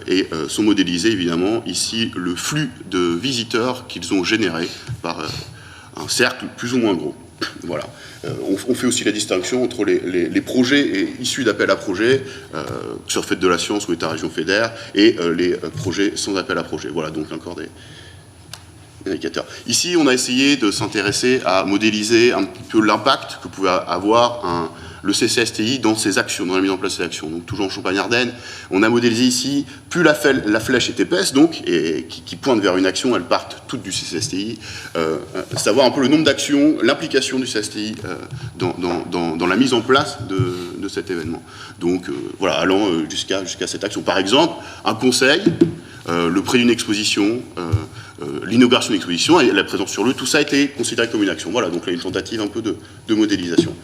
et sont modélisés évidemment ici le flux de visiteurs qu'ils ont généré par un cercle plus ou moins gros. Voilà. On fait aussi la distinction entre les projets issus d'appels à projets, sur Fête de la Science ou État-région fédère, et les projets sans appel à projet. Voilà, donc encore des indicateurs. Ici, on a essayé de s'intéresser à modéliser un petit peu l'impact que pouvait avoir le CCSTI dans ses actions, dans la mise en place de ses actions. Donc toujours en Champagne-Ardenne, on a modélisé ici, plus la flèche est épaisse, donc, et qui pointe vers une action, elles partent toutes du CCSTI, savoir un peu le nombre d'actions, l'implication du CCSTI dans la mise en place de cet événement. Donc voilà, allant jusqu'à cette action. Par exemple, un conseil, le prix d'une exposition, l'inauguration d'une exposition et la présence sur lieu, tout ça a été considéré comme une action. Voilà, donc là, une tentative un peu de modélisation.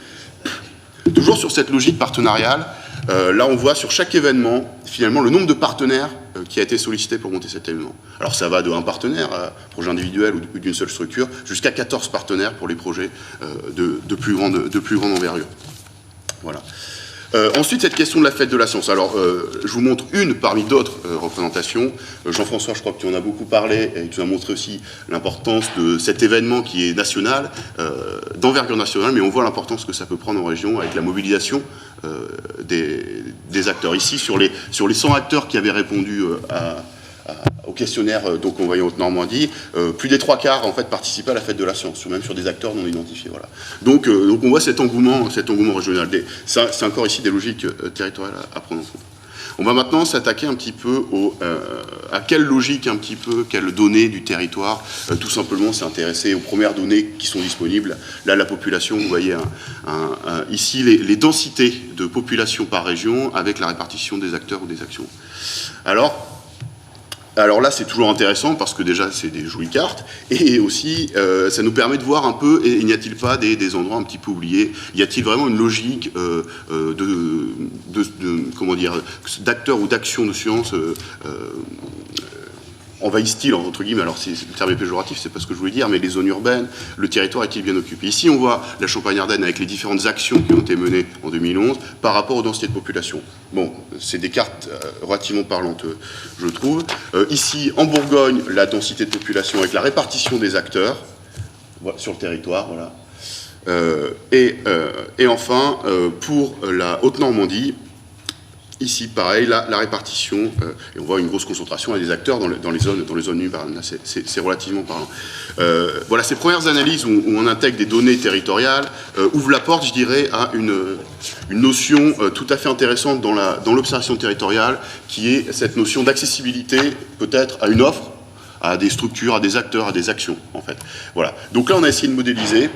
Toujours sur cette logique partenariale, là on voit sur chaque événement, finalement, le nombre de partenaires qui a été sollicité pour monter cet événement. Alors ça va de un partenaire, projet individuel ou d'une seule structure, jusqu'à 14 partenaires pour les projets de plus grande envergure. Voilà. Ensuite, cette question de la fête de la science. Alors, je vous montre une parmi d'autres représentations. Jean-François, je crois que tu en as beaucoup parlé, et tu as montré aussi l'importance de cet événement qui est national, d'envergure nationale, mais on voit l'importance que ça peut prendre en région avec la mobilisation des acteurs. Ici, sur les 100 acteurs qui avaient répondu au questionnaire donc on voyait Haute-Normandie, plus des 3/4 en fait participaient à la fête de la science, même sur des acteurs non identifiés. Voilà. Donc on voit cet engouement régional. C'est encore ici des logiques territoriales à prendre en compte. On va maintenant s'attaquer un petit peu à quelle logique, un petit peu, quelle donnée du territoire. Tout simplement s'intéresser aux premières données qui sont disponibles. Là, la population, vous voyez ici les densités de population par région avec la répartition des acteurs ou des actions. Alors là, c'est toujours intéressant parce que déjà, c'est des jolies cartes et aussi, ça nous permet de voir un peu, et n'y a-t-il pas des endroits un petit peu oubliés? Y a-t-il vraiment une logique comment dire, d'acteurs ou d'actions de sciences envahissent-ils, entre guillemets, alors le terme est péjoratif, c'est pas ce que je voulais dire, mais les zones urbaines, le territoire est-il bien occupé? Ici, on voit la Champagne-Ardenne avec les différentes actions qui ont été menées en 2011 par rapport aux densités de population. Bon, c'est des cartes relativement parlantes, je trouve. Ici, en Bourgogne, la densité de population avec la répartition des acteurs sur le territoire, voilà. Et enfin, pour la Haute-Normandie, ici, pareil, la répartition, et on voit une grosse concentration des acteurs dans les zones urbaines. C'est relativement parlant. Voilà, ces premières analyses où on intègre des données territoriales ouvrent la porte, je dirais, à une notion tout à fait intéressante dans l'observation territoriale, qui est cette notion d'accessibilité, peut-être, à une offre, à des structures, à des acteurs, à des actions, en fait. Voilà. Donc là, on a essayé de modéliser.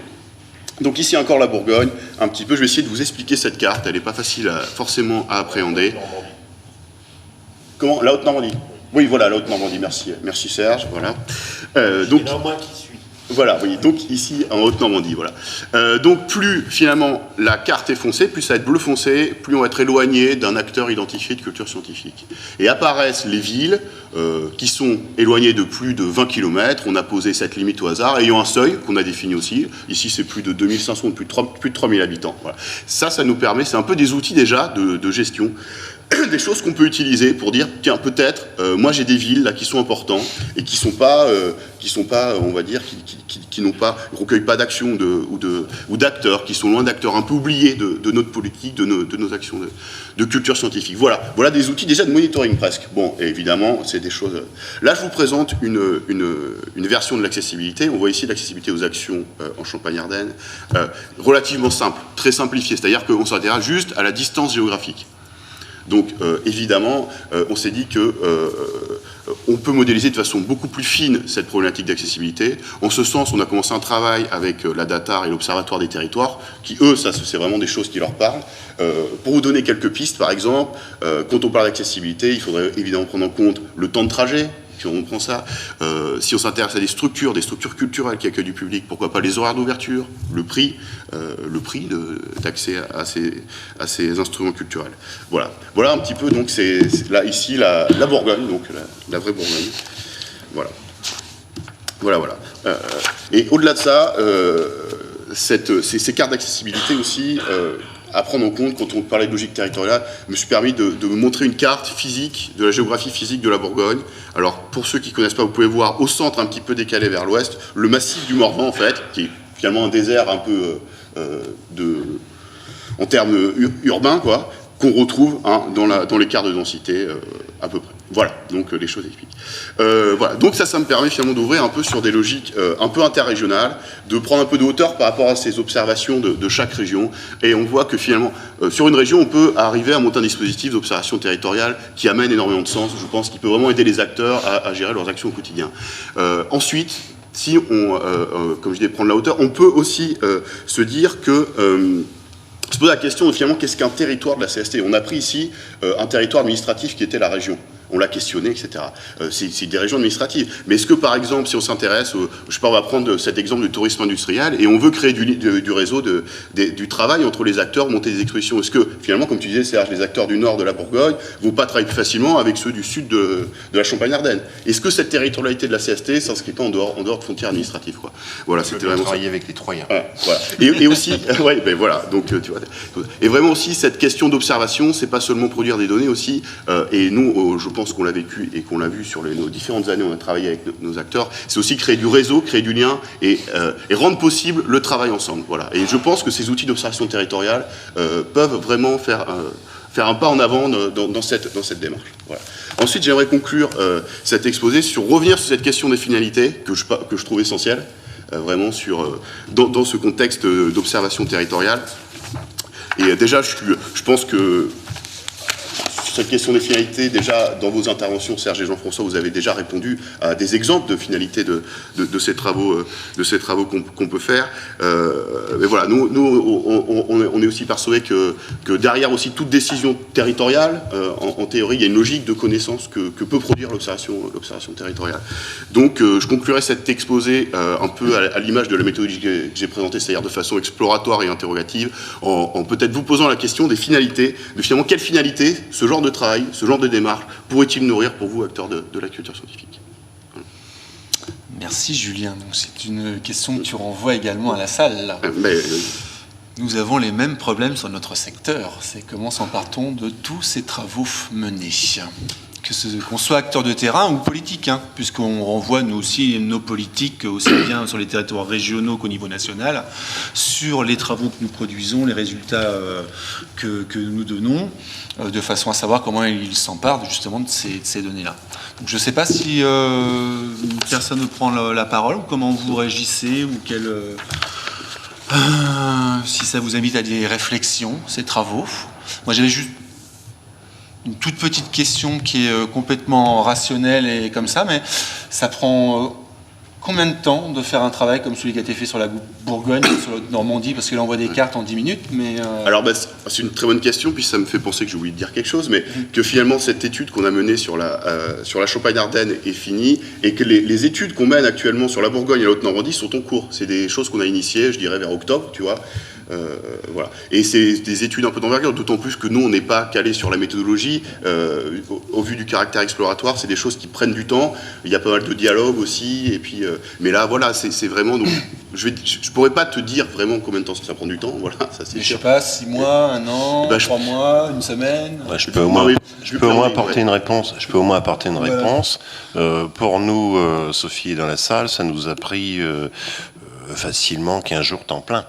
Donc ici encore la Bourgogne, un petit peu, je vais essayer de vous expliquer cette carte, elle n'est pas facile forcément à appréhender. Comment? La Haute-Normandie. Oui, voilà, la Haute-Normandie, merci Serge, voilà. Donc, il y en a moi qui suis. Voilà, oui, donc ici en Haute-Normandie, voilà. Donc plus finalement la carte est foncée, plus ça va être bleu foncé, plus on va être éloigné d'un acteur identifié de culture scientifique. Et apparaissent les villes qui sont éloignées de plus de 20 km, on a posé cette limite au hasard, ayant un seuil qu'on a défini aussi, ici c'est plus de 2500, plus de 3000 habitants. Voilà. Ça nous permet, c'est un peu des outils déjà de gestion, des choses qu'on peut utiliser pour dire, tiens, peut-être, moi j'ai des villes là qui sont importantes et qui sont pas, on va dire, qui n'ont pas, recueillent pas d'actions ou d'acteurs, qui sont loin d'acteurs, un peu oubliés de notre politique, de nos actions de culture scientifique. Voilà des outils déjà de monitoring presque. Bon, et évidemment, c'est des choses. Là, je vous présente une version de l'accessibilité. On voit ici l'accessibilité aux actions en Champagne-Ardenne, relativement simple, très simplifiée, c'est-à-dire qu'on s'intéresse juste à la distance géographique. Donc évidemment, on s'est dit que on peut modéliser de façon beaucoup plus fine cette problématique d'accessibilité. En ce sens, on a commencé un travail avec la DATAR et l'Observatoire des territoires, qui eux, ça c'est vraiment des choses qui leur parlent. Pour vous donner quelques pistes, par exemple, quand on parle d'accessibilité, il faudrait évidemment prendre en compte le temps de trajet. Si on prend ça, si on s'intéresse à des structures culturelles qui accueillent du public, pourquoi pas les horaires d'ouverture, le prix d'accès à ces instruments culturels. Voilà un petit peu, donc c'est là ici la Bourgogne, donc la vraie Bourgogne. Voilà. Et au-delà de ça, ces cartes d'accessibilité aussi, à prendre en compte, quand on parlait de logique territoriale, me suis permis de vous montrer une carte physique, de la géographie physique de la Bourgogne. Alors, pour ceux qui ne connaissent pas, vous pouvez voir au centre, un petit peu décalé vers l'ouest, le massif du Morvan, en fait, qui est finalement un désert un peu en termes urbains, quoi, qu'on retrouve dans les cartes de densité, à peu près. Voilà, donc les choses expliquent. Voilà, donc ça me permet finalement d'ouvrir un peu sur des logiques un peu interrégionales, de prendre un peu de hauteur par rapport à ces observations de chaque région, et on voit que finalement, sur une région, on peut arriver à monter un dispositif d'observation territoriale qui amène énormément de sens, je pense, qui peut vraiment aider les acteurs à gérer leurs actions au quotidien. Ensuite, si on, comme je disais, prendre la hauteur, on peut aussi se dire que se pose la question, finalement, qu'est-ce qu'un territoire de la CST? On a pris ici un territoire administratif qui était la région. On l'a questionné, etc. C'est des régions administratives. Mais est-ce que, par exemple, si on s'intéresse, je sais pas, on va prendre cet exemple du tourisme industriel, et on veut créer du réseau, du travail entre les acteurs, monter des expositions, est-ce que, finalement, comme tu disais, Serge, les acteurs du nord de la Bourgogne ne vont pas travailler plus facilement avec ceux du sud de la Champagne-Ardenne? Est-ce que cette territorialité de la CST s'inscrit pas en dehors de frontières administratives, quoi? Voilà, c'était vraiment travailler avec les Troyens. Voilà. Et aussi, ouais, ben voilà, donc tu vois, et vraiment aussi cette question d'observation, c'est pas seulement produire des données aussi, et nous, je pense qu'on l'a vécu et qu'on l'a vu sur nos différentes années, on a travaillé avec nos acteurs, c'est aussi créer du réseau, créer du lien et rendre possible le travail ensemble. Voilà. Et je pense que ces outils d'observation territoriale peuvent vraiment faire un pas en avant dans cette démarche. Voilà. Ensuite, j'aimerais conclure cet exposé revenir sur cette question des finalités que je trouve essentielle, vraiment dans ce contexte d'observation territoriale. Et déjà, je pense que cette question des finalités, déjà, dans vos interventions, Serge et Jean-François, vous avez déjà répondu à des exemples de finalités de ces travaux qu'on peut faire. Mais voilà, nous on est aussi persuadés que derrière aussi toute décision territoriale, en théorie, il y a une logique de connaissance que peut produire l'observation territoriale. Donc, je conclurai cet exposé un peu à l'image de la méthodologie que j'ai présentée, c'est-à-dire de façon exploratoire et interrogative, en peut-être vous posant la question des finalités, de finalement quelle finalité ce genre de travail, ce genre de démarche pourrait-il nourrir pour vous, acteurs de la culture scientifique? Voilà. Merci Julien. Donc, c'est une question que tu renvoies également à la salle. Là. Mais, Nous avons les mêmes problèmes sur notre secteur. C'est comment s'en partons de tous ces travaux menés. Qu'on soit acteur de terrain ou politique, hein, puisqu'on renvoie nous aussi nos politiques, aussi bien sur les territoires régionaux qu'au niveau national, sur les travaux que nous produisons, les résultats que nous donnons, de façon à savoir comment ils s'emparent justement de ces données-là. Donc je ne sais pas si personne ne prend la parole, ou comment vous réagissez, ou si ça vous invite à des réflexions, ces travaux. Moi j'avais juste une toute petite question qui est complètement rationnelle et comme ça, mais ça prend combien de temps de faire un travail comme celui qui a été fait sur la Bourgogne, sur la Normandie, parce que là on voit des cartes en 10 minutes, mais... Alors c'est une très bonne question, puis ça me fait penser que j'ai oublié de dire quelque chose, mais que finalement cette étude qu'on a menée sur la Champagne-Ardenne est finie, et que les études qu'on mène actuellement sur la Bourgogne et la Haute-Normandie sont en cours. C'est des choses qu'on a initiées, je dirais, vers octobre, tu vois. Voilà. Et c'est des études un peu d'envergure, d'autant plus que nous, on n'est pas calé sur la méthodologie. Au vu du caractère exploratoire, c'est des choses qui prennent du temps. Il y a pas mal de dialogue aussi. Et puis, mais là, voilà, c'est vraiment... Donc, je pourrais pas te dire vraiment combien de temps ça prend du temps. Voilà, ça c'est sûr. Je sais pas, 6 mois, 1 an, 3 mois, 1 semaine. Ouais, je peux au moins apporter une réponse. Je peux au moins apporter une réponse. Pour nous, Sophie est dans la salle, ça nous a pris facilement 15 jours temps plein.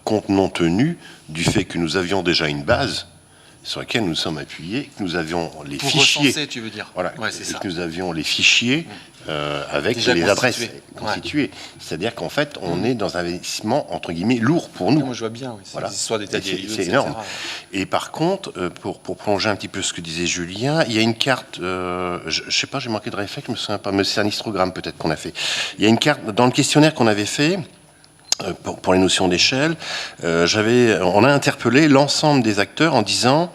Compte tenu du fait que nous avions déjà une base sur laquelle nous sommes appuyés, que nous avions les fichiers. Recenser, tu veux dire. Voilà, ouais, c'est ça. Que nous avions les fichiers avec déjà les adresses constituées. Ouais. C'est-à-dire qu'en fait, on est dans un investissement entre guillemets lourd pour nous. Moi, je vois bien. Oui. Voilà. Des histoires d'état des lieux, c'est énorme. Et par contre, pour prolonger un petit peu ce que disait Julien, il y a une carte. Je sais pas, j'ai manqué de réflexe, je me souviens pas. Mais c'est un histogramme peut-être qu'on a fait. Il y a une carte dans le questionnaire qu'on avait fait. Pour les notions d'échelle, on a interpellé l'ensemble des acteurs en disant,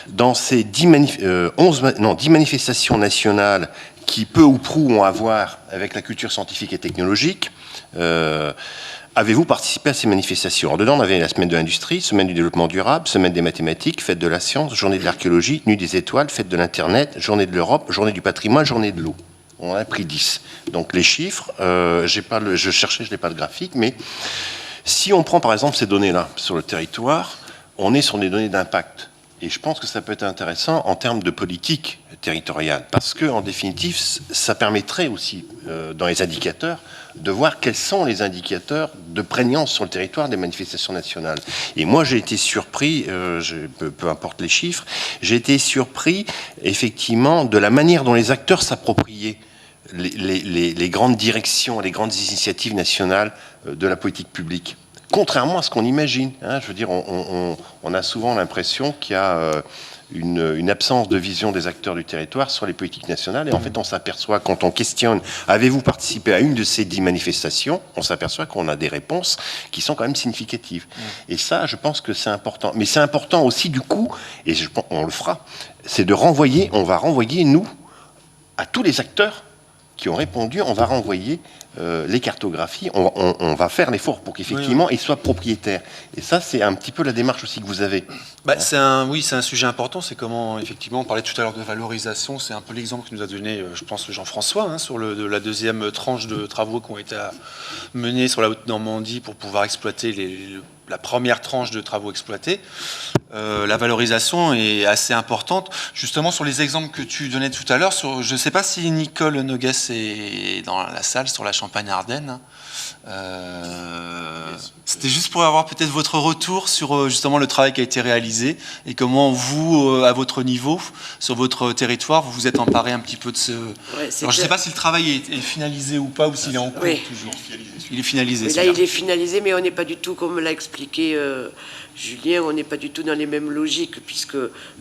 dans ces 10 manifestations nationales qui peu ou prou ont à voir avec la culture scientifique et technologique, avez-vous participé à ces manifestations? Alors, dedans, on avait la semaine de l'industrie, semaine du développement durable, semaine des mathématiques, fête de la science, journée de l'archéologie, nuit des étoiles, fête de l'Internet, journée de l'Europe, journée du patrimoine, journée de l'eau. On a pris 10. Donc les chiffres, je cherchais, je n'ai pas le graphique, mais si on prend par exemple ces données-là sur le territoire, on est sur des données d'impact. Et je pense que ça peut être intéressant en termes de politique territoriale, parce que en définitive, ça permettrait aussi, dans les indicateurs, de voir quels sont les indicateurs de prégnance sur le territoire des manifestations nationales. Et moi, j'ai été surpris, peu importe les chiffres, j'ai été surpris effectivement de la manière dont les acteurs s'appropriaient les grandes directions, les grandes initiatives nationales de la politique publique. Contrairement à ce qu'on imagine. Hein, je veux dire, on a souvent l'impression qu'il y a une absence de vision des acteurs du territoire sur les politiques nationales. Et en fait, on s'aperçoit, quand on questionne « Avez-vous participé à une de ces 10 manifestations ?», on s'aperçoit qu'on a des réponses qui sont quand même significatives. Et ça, je pense que c'est important. Mais c'est important aussi, du coup, et on le fera, c'est de renvoyer, on va renvoyer, nous, à tous les acteurs qui ont répondu, on va renvoyer les cartographies, on va faire l'effort pour qu'effectivement ils soient propriétaires. Et ça, c'est un petit peu la démarche aussi que vous avez. C'est un sujet important, c'est comment, effectivement, on parlait tout à l'heure de valorisation, c'est un peu l'exemple que nous a donné, je pense, Jean-François, sur la deuxième tranche de travaux qui ont été menés sur la Haute-Normandie pour pouvoir exploiter la première tranche de travaux exploités. La valorisation est assez importante. Justement, sur les exemples que tu donnais tout à l'heure, je ne sais pas si Nicole Noguès est dans la salle sur la Champagne-Ardenne. C'était juste pour avoir peut-être votre retour sur justement le travail qui a été réalisé et comment vous, à votre niveau, sur votre territoire, vous vous êtes emparé un petit peu de ce... Alors, je ne sais pas si le travail est finalisé ou pas, ou s'il est en cours toujours. Il est finalisé. Mais là, il est finalisé, mais on n'est pas du tout, comme l'a expliqué Julien, on n'est pas du tout dans les mêmes logiques, puisque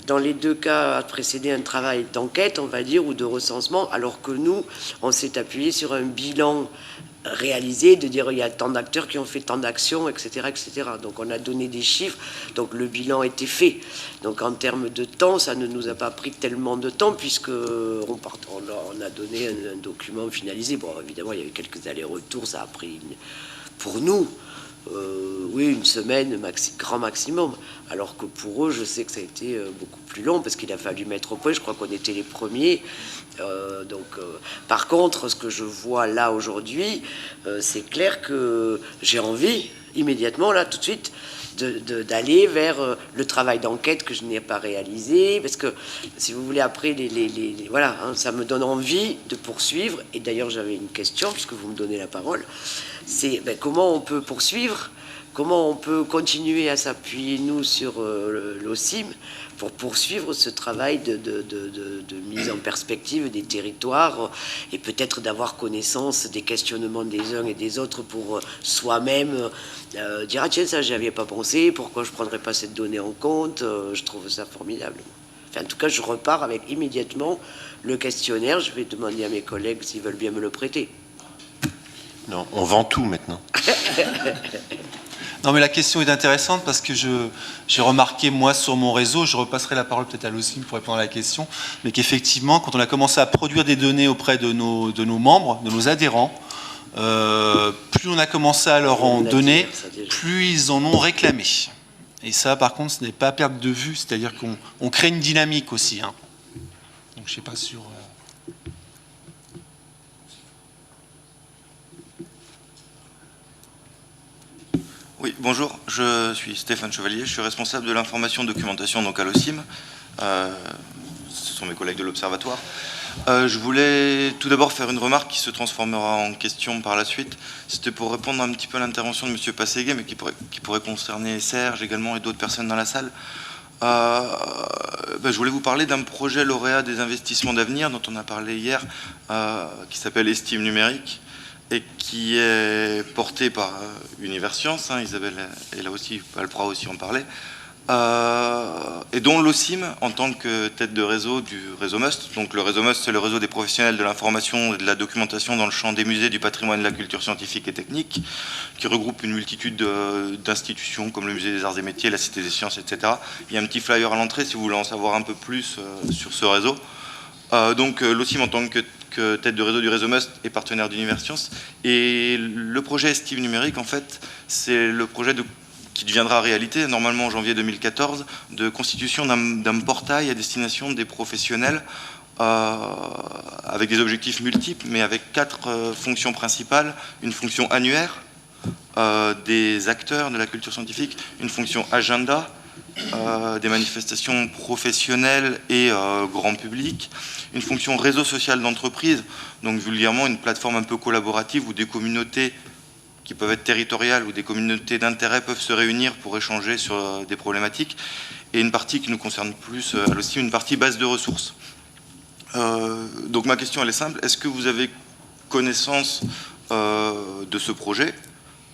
dans les deux cas a précédé un travail d'enquête, on va dire, ou de recensement, alors que nous, on s'est appuyé sur un bilan réalisé, de dire il y a tant d'acteurs qui ont fait tant d'actions, etc., etc. Donc on a donné des chiffres, donc le bilan était fait. Donc en termes de temps, ça ne nous a pas pris tellement de temps, puisque on a donné un document finalisé. Bon, évidemment, il y a eu quelques allers-retours, ça a pris, pour nous, une semaine, grand maximum. Alors que pour eux, je sais que ça a été beaucoup plus long, parce qu'il a fallu mettre au point, je crois qu'on était les premiers. Par contre, ce que je vois là aujourd'hui, c'est clair que j'ai envie, immédiatement, là, tout de suite, d'aller vers le travail d'enquête que je n'ai pas réalisé, parce que, si vous voulez, après, voilà, ça me donne envie de poursuivre. Et d'ailleurs, j'avais une question, puisque vous me donnez la parole, c'est comment on peut poursuivre, comment on peut continuer à s'appuyer, nous, sur l'OCIM, pour poursuivre ce travail de mise en perspective des territoires et peut-être d'avoir connaissance des questionnements des uns et des autres pour soi-même dire « Ah tiens, ça, j'y avais pas pensé, pourquoi je prendrais pas cette donnée en compte ?» Je trouve ça formidable. Enfin, en tout cas, je repars avec immédiatement le questionnaire. Je vais demander à mes collègues s'ils veulent bien me le prêter. Non, on vend tout maintenant. Non, mais la question est intéressante parce que j'ai remarqué, moi, sur mon réseau, je repasserai la parole peut-être à l'OCIM pour répondre à la question, mais qu'effectivement, quand on a commencé à produire des données auprès de nos membres, de nos adhérents, plus on a commencé à leur en donner, plus ils en ont réclamé. Et ça, par contre, ce n'est pas à perdre de vue, c'est-à-dire qu'on crée une dynamique aussi. Donc, je ne sais pas sur... Oui, bonjour, je suis Stéphane Chevalier, je suis responsable de l'information documentation donc à l'OCIM. Ce sont mes collègues de l'Observatoire. Je voulais tout d'abord faire une remarque qui se transformera en question par la suite. C'était pour répondre un petit peu à l'intervention de M. Passéguet, mais qui pourrait concerner Serge également et d'autres personnes dans la salle. Je voulais vous parler d'un projet lauréat des investissements d'avenir dont on a parlé hier, qui s'appelle Estime numérique, et qui est porté par Universcience, Isabelle elle pourra aussi en parler, et dont l'OCIM, en tant que tête de réseau du réseau MUST, donc le réseau MUST, c'est le réseau des professionnels de l'information et de la documentation dans le champ des musées, du patrimoine et de la culture scientifique et technique, qui regroupe une multitude d'institutions comme le musée des arts et métiers, la cité des sciences, etc. Il y a un petit flyer à l'entrée si vous voulez en savoir un peu plus sur ce réseau. Donc l'OCIM, en tant que tête de réseau du réseau MUST, est partenaire d'Universcience. Et le projet Estime numérique, en fait, c'est le projet qui deviendra réalité, normalement en janvier 2014, de constitution d'un portail à destination des professionnels avec des objectifs multiples, mais avec 4 fonctions principales. Une fonction annuaire des acteurs de la culture scientifique, une fonction agenda des manifestations professionnelles et grand public, une fonction réseau social d'entreprise, donc vulgairement une plateforme un peu collaborative où des communautés qui peuvent être territoriales ou des communautés d'intérêt peuvent se réunir pour échanger sur des problématiques, et une partie qui nous concerne plus à l'OCIM, une partie base de ressources. Donc ma question elle est simple, est-ce que vous avez connaissance de ce projet ?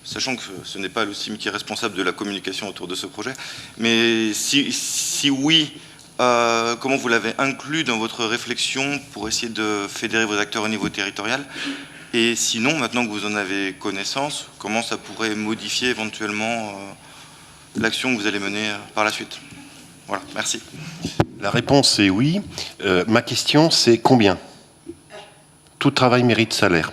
Sachant que ce n'est pas l'OCIM qui est responsable de la communication autour de ce projet. Mais si oui, comment vous l'avez inclus dans votre réflexion pour essayer de fédérer vos acteurs au niveau territorial? Et sinon, maintenant que vous en avez connaissance, comment ça pourrait modifier éventuellement l'action que vous allez mener par la suite? Voilà, merci. La réponse est oui. Ma question, c'est combien? Tout travail mérite salaire.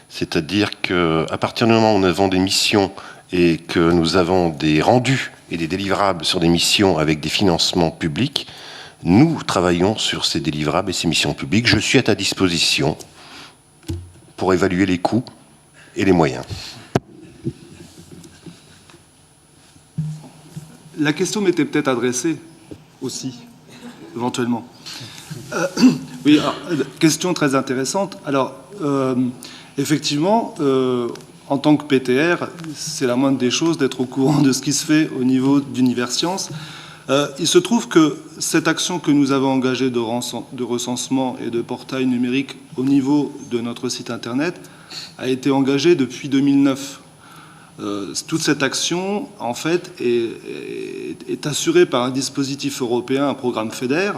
C'est-à-dire qu'à partir du moment où nous avons des missions et que nous avons des rendus et des délivrables sur des missions avec des financements publics, nous travaillons sur ces délivrables et ces missions publiques. Je suis à ta disposition pour évaluer les coûts et les moyens. La question m'était peut-être adressée aussi, éventuellement. Oui, alors, question très intéressante. Alors, effectivement, en tant que PTR, c'est la moindre des choses d'être au courant de ce qui se fait au niveau d'Universcience. Il se trouve que cette action que nous avons engagée de recensement et de portail numérique au niveau de notre site Internet a été engagée depuis 2009. Toute cette action, en fait, est assurée par un dispositif européen, un programme FEDER,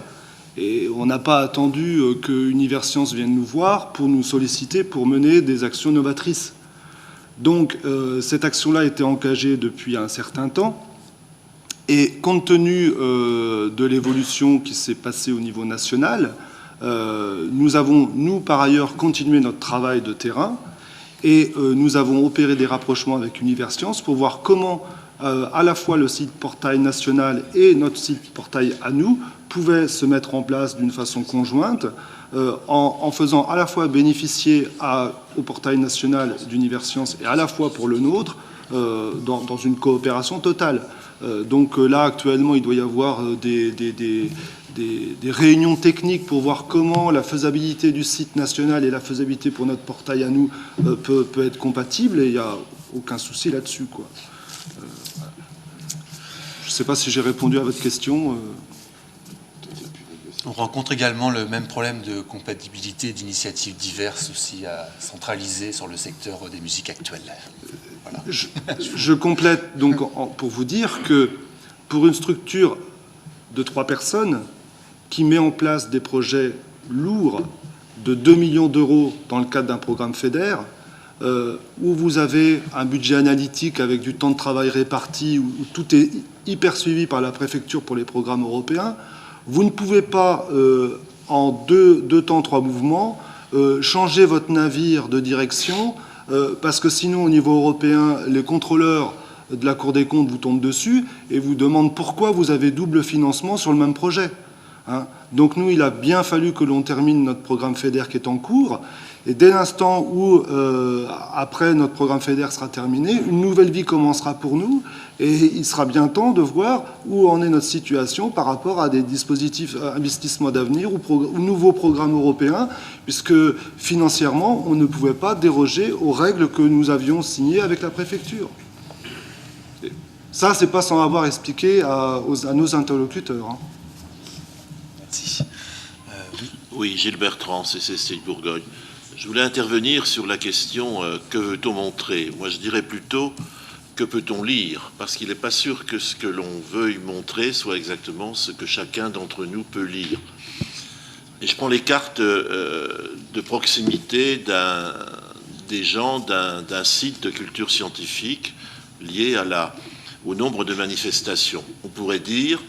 et on n'a pas attendu que Universcience vienne nous voir pour nous solliciter pour mener des actions novatrices. Donc, cette action-là a été engagée depuis un certain temps, et compte tenu de l'évolution qui s'est passée au niveau national, nous avons, nous, par ailleurs, continué notre travail de terrain, et nous avons opéré des rapprochements avec Universcience pour voir comment à la fois le site portail national et notre site portail à nous pouvaient se mettre en place d'une façon conjointe en faisant à la fois bénéficier au portail national d'Universcience et à la fois pour le nôtre dans une coopération totale. Donc là, actuellement, il doit y avoir des réunions techniques pour voir comment la faisabilité du site national et la faisabilité pour notre portail à nous peut être compatible, et il n'y a aucun souci là-dessus, quoi. Je ne sais pas si j'ai répondu à votre question. On rencontre également le même problème de compatibilité d'initiatives diverses aussi à centraliser sur le secteur des musiques actuelles. Voilà. Je complète donc pour vous dire que pour une structure de 3 personnes qui met en place des projets lourds de 2 millions d'euros dans le cadre d'un programme FEDER, où vous avez un budget analytique avec du temps de travail réparti, où tout est hyper suivi par la préfecture pour les programmes européens, vous ne pouvez pas, en deux temps, 3 mouvements, changer votre navire de direction, parce que sinon, au niveau européen, les contrôleurs de la Cour des comptes vous tombent dessus et vous demandent pourquoi vous avez double financement sur le même projet. Hein. Donc nous, il a bien fallu que l'on termine notre programme FEDER qui est en cours. Et dès l'instant où, après notre programme FEDER sera terminé, une nouvelle vie commencera pour nous. Et il sera bien temps de voir où en est notre situation par rapport à des dispositifs investissements d'avenir ou nouveaux programmes européens, puisque financièrement, on ne pouvait pas déroger aux règles que nous avions signées avec la préfecture. Et ça, c'est pas sans avoir expliqué à nos interlocuteurs. Hein. Merci. Oui, Gilles Bertrand, CCC Bourgogne. Je voulais intervenir sur la question que veut-on montrer? Moi, je dirais plutôt que peut-on lire? Parce qu'il n'est pas sûr que ce que l'on veuille montrer soit exactement ce que chacun d'entre nous peut lire. Et je prends les cartes de proximité des gens d'un site de culture scientifique lié au nombre de manifestations. On pourrait dire,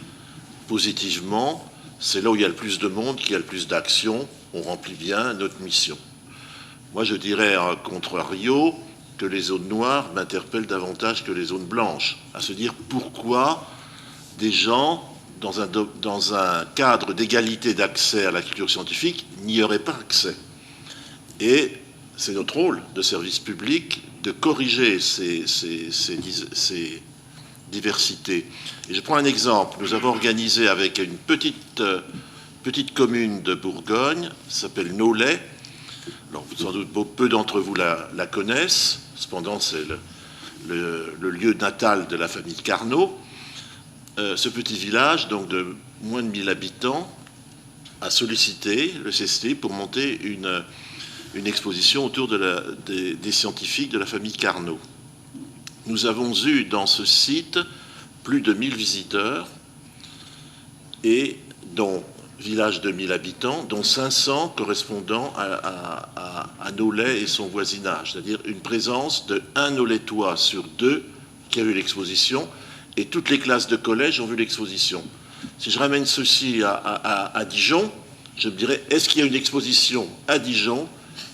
positivement, c'est là où il y a le plus de monde, qu'il y a le plus d'actions, on remplit bien notre mission. Moi, je dirais, à contrario, que les zones noires m'interpellent davantage que les zones blanches. À se dire pourquoi des gens, dans un cadre d'égalité d'accès à la culture scientifique, n'y auraient pas accès. Et c'est notre rôle de service public de corriger ces diversités. Et je prends un exemple. Nous avons organisé avec une petite commune de Bourgogne, qui s'appelle Nolay. Alors, sans doute peu d'entre vous la connaissent. Cependant, c'est le lieu natal de la famille Carnot. Ce petit village, donc de moins de 1000 habitants, a sollicité le CCSTI pour monter une exposition autour des scientifiques de la famille Carnot. Nous avons eu dans ce site plus de 1000 visiteurs et dont village de 1000 habitants, dont 500 correspondant à Nolay et son voisinage, c'est-à-dire une présence de 1 Nolétois sur 2 qui a vu l'exposition, et toutes les classes de collège ont vu l'exposition. Si je ramène ceci à Dijon, je me dirais, est-ce qu'il y a une exposition à Dijon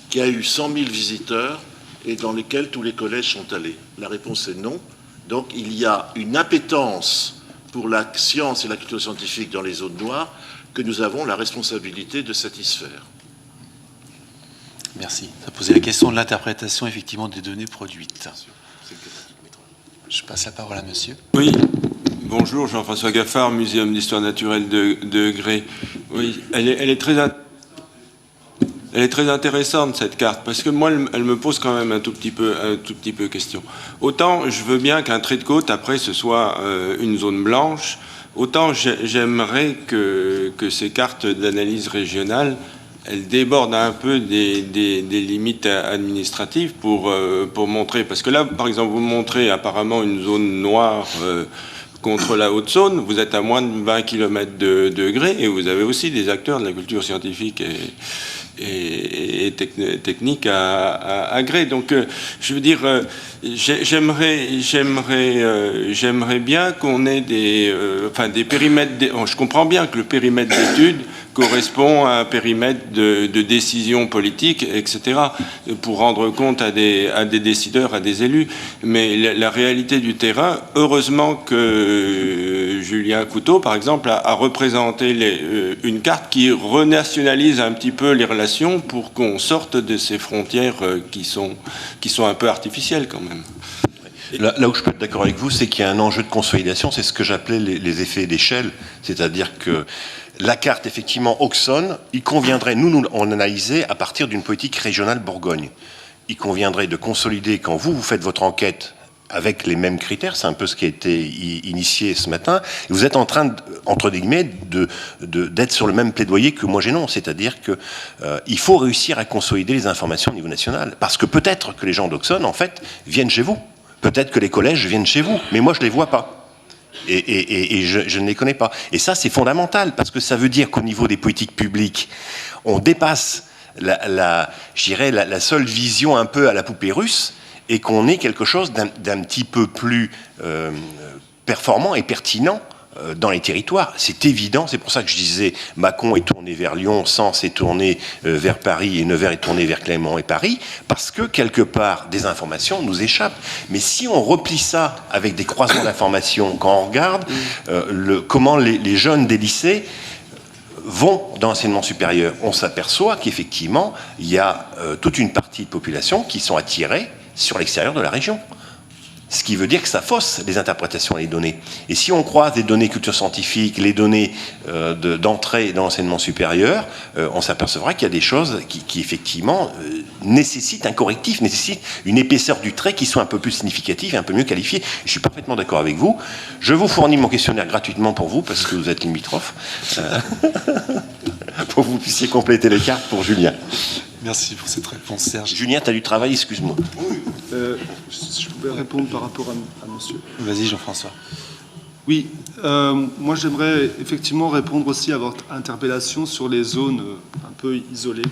qui a eu 100 000 visiteurs et dans lesquels tous les collèges sont allés? La réponse est non. Donc il y a une appétence pour la science et la culture scientifique dans les zones noires que nous avons la responsabilité de satisfaire. Merci. Ça posait la question de l'interprétation, effectivement, des données produites. Je passe la parole à monsieur. Oui, bonjour, Jean-François Gaffard, Muséum d'histoire naturelle de Grès. Oui, elle est très intéressante, cette carte, parce que moi, elle me pose quand même un tout petit peu question. Autant je veux bien qu'un trait de côte, après, ce soit une zone blanche, autant j'aimerais que ces cartes d'analyse régionale, elles débordent un peu des limites administratives pour montrer. Parce que là, par exemple, vous montrez apparemment une zone noire contre la Haute-Saône, vous êtes à moins de 20 km de Grès, et vous avez aussi des acteurs de la culture scientifique et technique à Grès. Donc, je veux dire, j'aimerais bien qu'on ait des périmètres. Je comprends bien que le périmètre d'études correspond à un périmètre de décision politique, etc., pour rendre compte à des décideurs, à des élus. Mais la réalité du terrain, heureusement que Julien Couteau, par exemple, a représenté une carte qui renationalise un petit peu les relations pour qu'on sorte de ces frontières qui sont un peu artificielles quand même. Là où je peux être d'accord avec vous, c'est qu'il y a un enjeu de consolidation, c'est ce que j'appelais les effets d'échelle, c'est-à-dire que la carte, effectivement, Auxonne, il conviendrait, nous on analysait à partir d'une politique régionale Bourgogne. Il conviendrait de consolider, quand vous faites votre enquête avec les mêmes critères, c'est un peu ce qui a été initié ce matin, et vous êtes en train, entre guillemets, d'être sur le même plaidoyer que moi j'ai non, c'est-à-dire que il faut réussir à consolider les informations au niveau national, parce que peut-être que les gens d'Auxonne, en fait, viennent chez vous, peut-être que les collèges viennent chez vous, mais moi je les vois pas. Et je ne les connais pas. Et ça, c'est fondamental, parce que ça veut dire qu'au niveau des politiques publiques, on dépasse la seule vision un peu à la poupée russe, et qu'on ait quelque chose d'un petit peu plus performant et pertinent dans les territoires. C'est évident, c'est pour ça que je disais Mâcon est tourné vers Lyon, Sens est tourné vers Paris et Nevers est tourné vers Clermont et Paris, parce que quelque part des informations nous échappent. Mais si on replie ça avec des croisements d'informations, quand on regarde comment les jeunes des lycées vont dans l'enseignement supérieur, on s'aperçoit qu'effectivement il y a toute une partie de population qui sont attirées sur l'extérieur de la région. Ce qui veut dire que ça fausse les interprétations et les données. Et si on croise les données culture scientifique, les données d'entrée dans l'enseignement supérieur, on s'apercevra qu'il y a des choses qui effectivement nécessitent un correctif, nécessitent une épaisseur du trait qui soit un peu plus significative et un peu mieux qualifiée. Je suis parfaitement d'accord avec vous. Je vous fournis mon questionnaire gratuitement pour vous, parce que vous êtes limitrophe, pour que vous puissiez compléter les cartes pour Julien. Merci pour cette réponse, Serge. Julien, tu as du travail, excuse-moi. Si je pouvais répondre par rapport à monsieur. Vas-y, Jean-François. Oui, moi j'aimerais effectivement répondre aussi à votre interpellation sur les zones un peu isolées.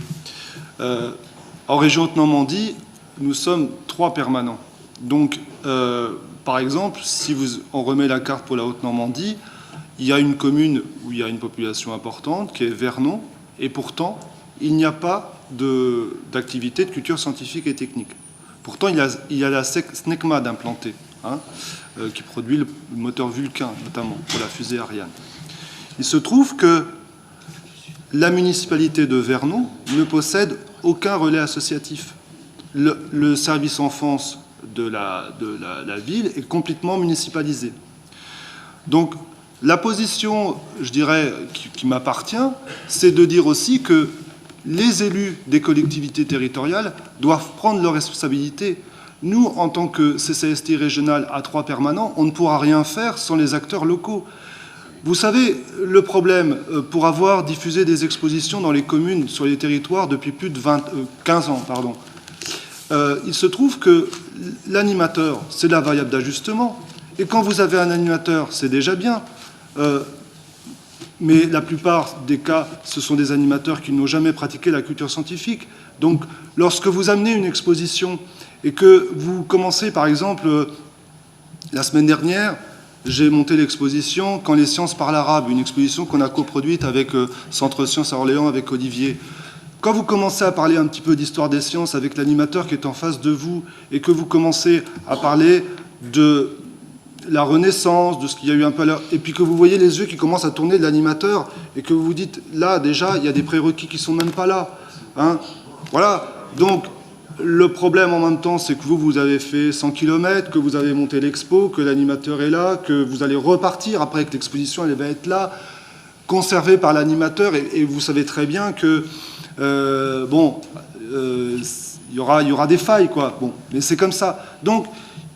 En région Haute-Normandie, nous sommes 3 permanents. Donc, par exemple, si on remet la carte pour la Haute-Normandie, il y a une commune où il y a une population importante, qui est Vernon, et pourtant, il n'y a pas d'activité de culture scientifique et technique. Pourtant, il y a la SNECMAD implantée, qui produit le moteur Vulcain, notamment, pour la fusée Ariane. Il se trouve que la municipalité de Vernon ne possède aucun relais associatif. Le service enfance de la ville est complètement municipalisé. Donc, la position, je dirais, qui m'appartient, c'est de dire aussi que les élus des collectivités territoriales doivent prendre leurs responsabilités. Nous, en tant que CCST régional à 3 permanents, on ne pourra rien faire sans les acteurs locaux. Vous savez, le problème, pour avoir diffusé des expositions dans les communes, sur les territoires, depuis plus de 15 ans, il se trouve que l'animateur, c'est la variable d'ajustement. Et quand vous avez un animateur, c'est déjà bien. mais la plupart des cas, ce sont des animateurs qui n'ont jamais pratiqué la culture scientifique. Donc, lorsque vous amenez une exposition et que vous commencez, par exemple, la semaine dernière, j'ai monté l'exposition « Quand les sciences parlent arabe », une exposition qu'on a coproduite avec Centre Sciences à Orléans, avec Olivier. Quand vous commencez à parler un petit peu d'histoire des sciences avec l'animateur qui est en face de vous et que vous commencez à parler de la Renaissance, de ce qu'il y a eu un peu à l'heure, et puis que vous voyez les yeux qui commencent à tourner de l'animateur et que vous vous dites, là, déjà, il y a des prérequis qui ne sont même pas là. Hein, voilà. Donc, le problème en même temps, c'est que vous avez fait 100 km, que vous avez monté l'expo, que l'animateur est là, que vous allez repartir après que l'exposition, elle va être là, conservée par l'animateur, et vous savez très bien que, il y aura des failles, quoi. Bon, mais c'est comme ça. Donc,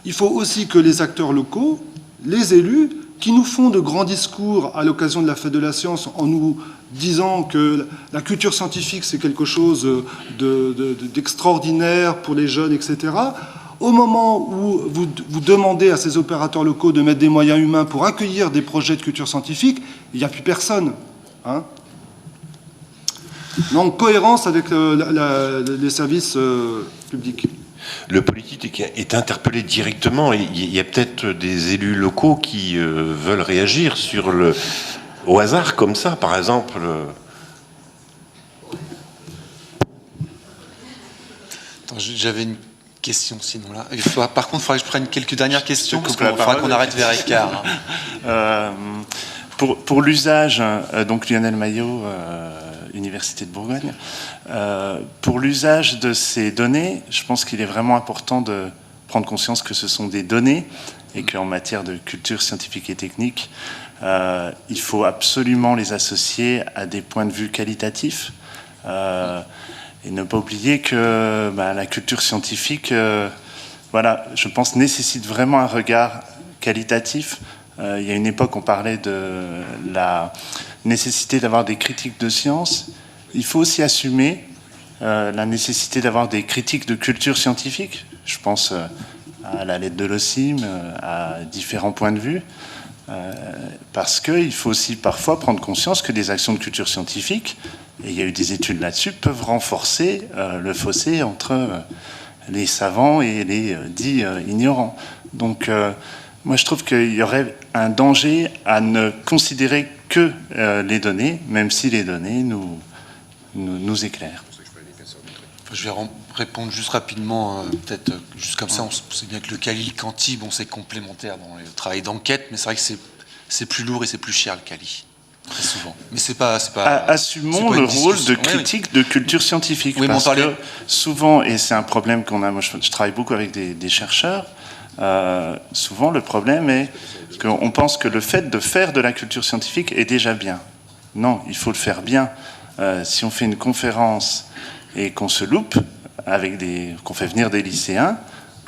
il faut aussi que les acteurs locaux, les élus, qui nous font de grands discours à l'occasion de la fête de la science en nous disant que la culture scientifique, c'est quelque chose d'extraordinaire pour les jeunes, etc., au moment où vous demandez à ces opérateurs locaux de mettre des moyens humains pour accueillir des projets de culture scientifique, il n'y a plus personne. Hein. Donc, cohérence avec les services publics. Le politique est interpellé directement et il y a peut-être des élus locaux qui veulent réagir au hasard comme ça, par exemple. Attends, j'avais une question sinon là. Par contre, il faudrait que je prenne quelques dernières questions parce qu'il faudra qu'on arrête vers écart. Pour l'usage, donc Lionel Maillot, Université de Bourgogne, pour l'usage de ces données, je pense qu'il est vraiment important de prendre conscience que ce sont des données et qu'en matière de culture scientifique et technique, il faut absolument les associer à des points de vue qualitatifs et ne pas oublier que la culture scientifique, je pense, nécessite vraiment un regard qualitatif. Il y a une époque, on parlait de la nécessité d'avoir des critiques de science. Il faut aussi assumer la nécessité d'avoir des critiques de culture scientifique. Je pense à la lettre de l'OSIM, à différents points de vue, parce qu'il faut aussi parfois prendre conscience que des actions de culture scientifique, et il y a eu des études là-dessus, peuvent renforcer le fossé entre les savants et les dits ignorants. Donc, moi, je trouve qu'il y aurait un danger à ne considérer que les données, même si les données nous éclairent. Je vais répondre juste rapidement, peut-être juste comme ça. On sait bien que le Cali, le Quanti, c'est complémentaire dans le travail d'enquête, mais c'est vrai que c'est plus lourd et c'est plus cher le Cali, très souvent. Mais c'est pas. Assumons le rôle de critique de culture scientifique, oui, parce que souvent, et c'est un problème qu'on a. Moi, je travaille beaucoup avec des chercheurs. Souvent, le problème est qu'on pense que le fait de faire de la culture scientifique est déjà bien. Non, il faut le faire bien. Si on fait une conférence et qu'on se loupe, qu'on fait venir des lycéens,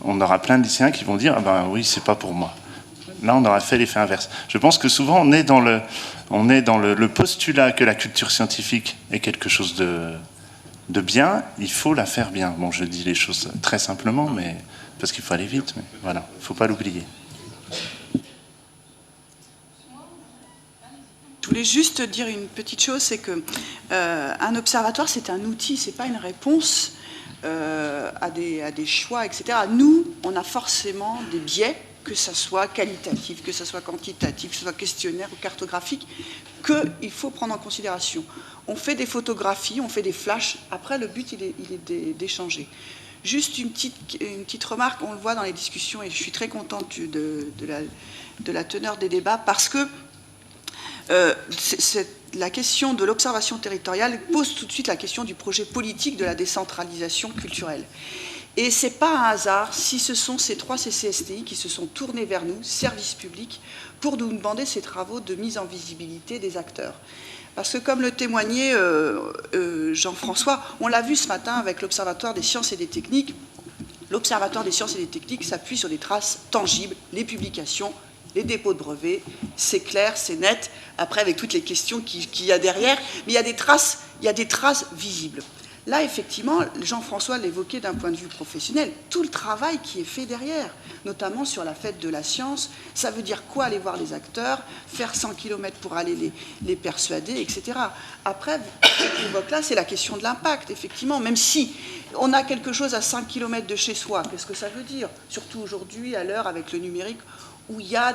on aura plein de lycéens qui vont dire « Ah ben oui, c'est pas pour moi ». Là, on aura fait l'effet inverse. Je pense que souvent, on est dans le postulat que la culture scientifique est quelque chose de bien. Il faut la faire bien. Bon, je dis les choses très simplement, mais parce qu'il faut aller vite, mais voilà, il ne faut pas l'oublier. Je voulais juste dire une petite chose, c'est que un observatoire, c'est un outil, c'est pas une réponse à des choix, etc. Nous, on a forcément des biais, que ça soit qualitatif, que ça soit quantitatif, que ce soit questionnaire ou cartographique, qu'il faut prendre en considération. On fait des photographies, on fait des flashs. Après, le but, il est d'échanger. Juste une petite remarque, on le voit dans les discussions, et je suis très contente de la teneur des débats, parce que la question de l'observation territoriale pose tout de suite la question du projet politique de la décentralisation culturelle. Et ce n'est pas un hasard si ce sont ces 3 CCSTI qui se sont tournés vers nous, services publics, pour nous demander ces travaux de mise en visibilité des acteurs. Parce que comme le témoignait Jean-François, on l'a vu ce matin avec l'Observatoire des sciences et des techniques, l'Observatoire des sciences et des techniques s'appuie sur des traces tangibles, les publications, les dépôts de brevets, c'est clair, c'est net, après avec toutes les questions qu'il y a derrière, mais il y a des traces visibles. Là, effectivement, Jean-François l'évoquait d'un point de vue professionnel, tout le travail qui est fait derrière, notamment sur la fête de la science. Ça veut dire quoi aller voir les acteurs, faire 100 km pour aller les persuader, etc. Après, ce qu'on évoque là, c'est la question de l'impact, effectivement. Même si on a quelque chose à 5 km de chez soi, qu'est-ce que ça veut dire? Surtout aujourd'hui, à l'heure avec le numérique, où il y a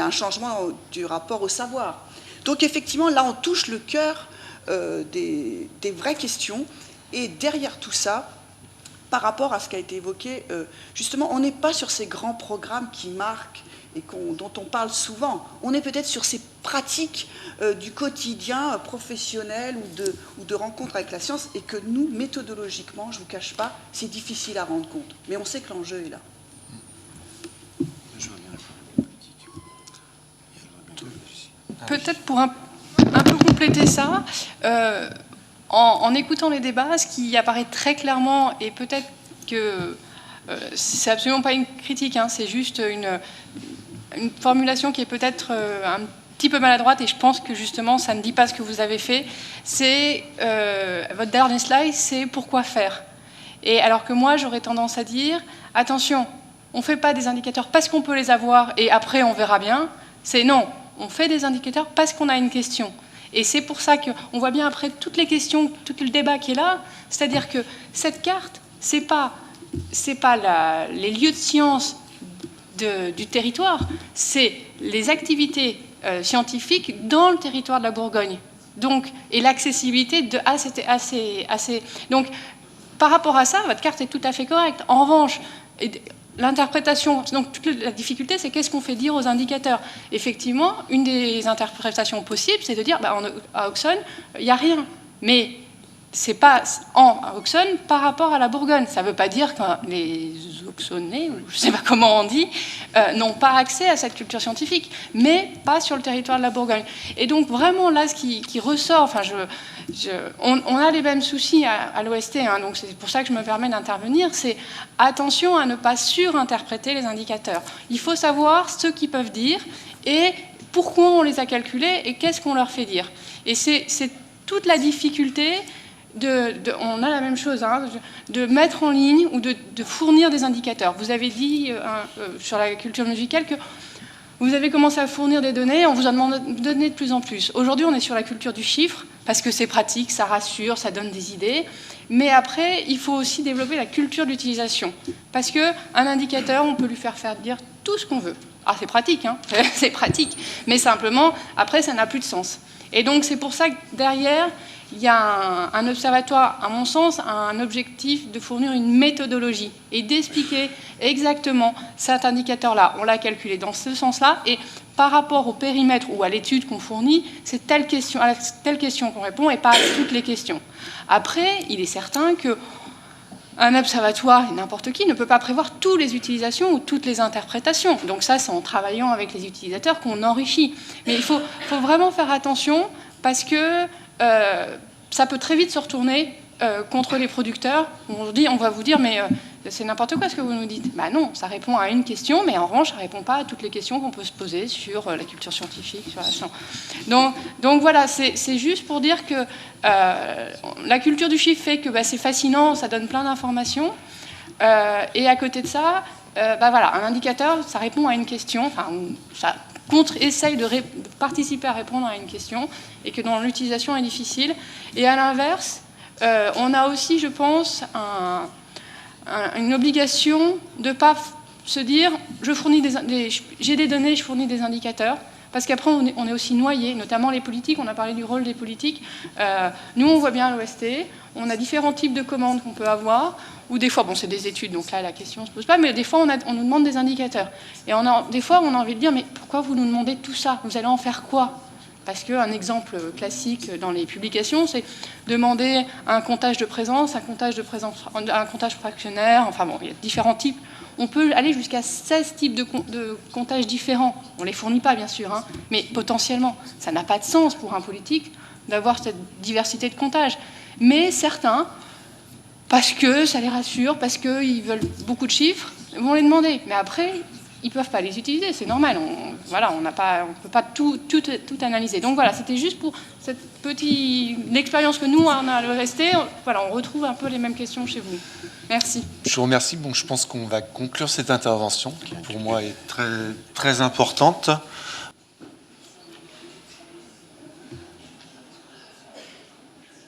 un changement du rapport au savoir. Donc, effectivement, là, on touche le cœur des vraies questions, et derrière tout ça, par rapport à ce qui a été évoqué, justement, on n'est pas sur ces grands programmes qui marquent et dont on parle souvent. On est peut-être sur ces pratiques du quotidien professionnel ou de rencontres avec la science, et que nous, méthodologiquement, je ne vous cache pas, c'est difficile à rendre compte. Mais on sait que l'enjeu est là. Peut-être pour un peu compléter ça, en écoutant les débats, ce qui apparaît très clairement, et peut-être que c'est absolument pas une critique, hein, c'est juste une formulation qui est peut-être un petit peu maladroite, et je pense que justement ça ne dit pas ce que vous avez fait, c'est votre dernier slide, c'est pourquoi faire. Et alors que moi j'aurais tendance à dire, attention, on ne fait pas des indicateurs parce qu'on peut les avoir et après on verra bien, c'est non, on fait des indicateurs parce qu'on a une question. Et c'est pour ça qu'on voit bien après toutes les questions, tout le débat qui est là, c'est-à-dire que cette carte, c'est pas les lieux de science du territoire, c'est les activités scientifiques dans le territoire de la Bourgogne. Donc, et l'accessibilité c'était assez. Donc, par rapport à ça, votre carte est tout à fait correcte. En revanche, l'interprétation, donc toute la difficulté, c'est qu'est-ce qu'on fait dire aux indicateurs. Effectivement, une des interprétations possibles, c'est de dire, à Auxonne, il n'y a rien. Mais c'est pas à Auxonne par rapport à la Bourgogne. Ça ne veut pas dire que les Auxonnais, ou je ne sais pas comment on dit, n'ont pas accès à cette culture scientifique, mais pas sur le territoire de la Bourgogne. Et donc vraiment là, ce qui ressort, enfin, on a les mêmes soucis à l'OST, hein, donc c'est pour ça que je me permets d'intervenir, c'est attention à ne pas surinterpréter les indicateurs. Il faut savoir ce qu'ils peuvent dire et pourquoi on les a calculés et qu'est-ce qu'on leur fait dire. Et c'est toute la difficulté on a la même chose, hein, de mettre en ligne ou de fournir des indicateurs. Vous avez dit sur la culture musicale que vous avez commencé à fournir des données, on vous a demandé de donner de plus en plus. Aujourd'hui, on est sur la culture du chiffre, parce que c'est pratique, ça rassure, ça donne des idées. Mais après, il faut aussi développer la culture d'utilisation. Parce qu'un indicateur, on peut lui faire dire tout ce qu'on veut. Ah, c'est pratique, hein, c'est pratique. Mais simplement, après, ça n'a plus de sens. Et donc, c'est pour ça que derrière, il y a un observatoire, à mon sens, a un objectif de fournir une méthodologie et d'expliquer exactement cet indicateur-là. On l'a calculé dans ce sens-là, et par rapport au périmètre ou à l'étude qu'on fournit, c'est à telle question qu'on répond et pas à toutes les questions. Après, il est certain qu'un observatoire, et n'importe qui, ne peut pas prévoir toutes les utilisations ou toutes les interprétations. Donc ça, c'est en travaillant avec les utilisateurs qu'on enrichit. Mais il faut vraiment faire attention, parce que ça peut très vite se retourner contre les producteurs. On va vous dire, mais c'est n'importe quoi ce que vous nous dites. Ben non, ça répond à une question, mais en revanche, ça ne répond pas à toutes les questions qu'on peut se poser sur la culture scientifique, sur la science. Donc voilà, c'est juste pour dire que la culture du chiffre fait que c'est fascinant, ça donne plein d'informations, et à côté de ça, voilà, un indicateur, ça répond à une question, enfin, ça essaye de participer à répondre à une question, et que dans l'utilisation est difficile. Et à l'inverse, on a aussi, je pense, une obligation de ne pas se dire j'ai des données, je fournis des indicateurs, parce qu'après on est aussi noyé, notamment les politiques. On a parlé du rôle des politiques. Nous, on voit bien à l'OST, on a différents types de commandes qu'on peut avoir, ou des fois, c'est des études, donc là la question ne se pose pas, mais des fois on nous demande des indicateurs. Et des fois on a envie de dire, mais pourquoi vous nous demandez tout ça? Vous allez en faire quoi? Parce qu'un exemple classique dans les publications, c'est demander un comptage de présence, un comptage fractionnaire, enfin bon, il y a différents types. On peut aller jusqu'à 16 types de comptages différents. On ne les fournit pas, bien sûr, hein, mais potentiellement, ça n'a pas de sens pour un politique d'avoir cette diversité de comptages. Mais certains, parce que ça les rassure, parce qu'ils veulent beaucoup de chiffres, vont les demander. Mais après, ils peuvent pas les utiliser, c'est normal. On peut pas tout analyser. Donc voilà, c'était juste pour l'expérience que nous on a le resté. Voilà, on retrouve un peu les mêmes questions chez vous. Merci. Je vous remercie. Bon, je pense qu'on va conclure cette intervention qui pour moi est très très importante.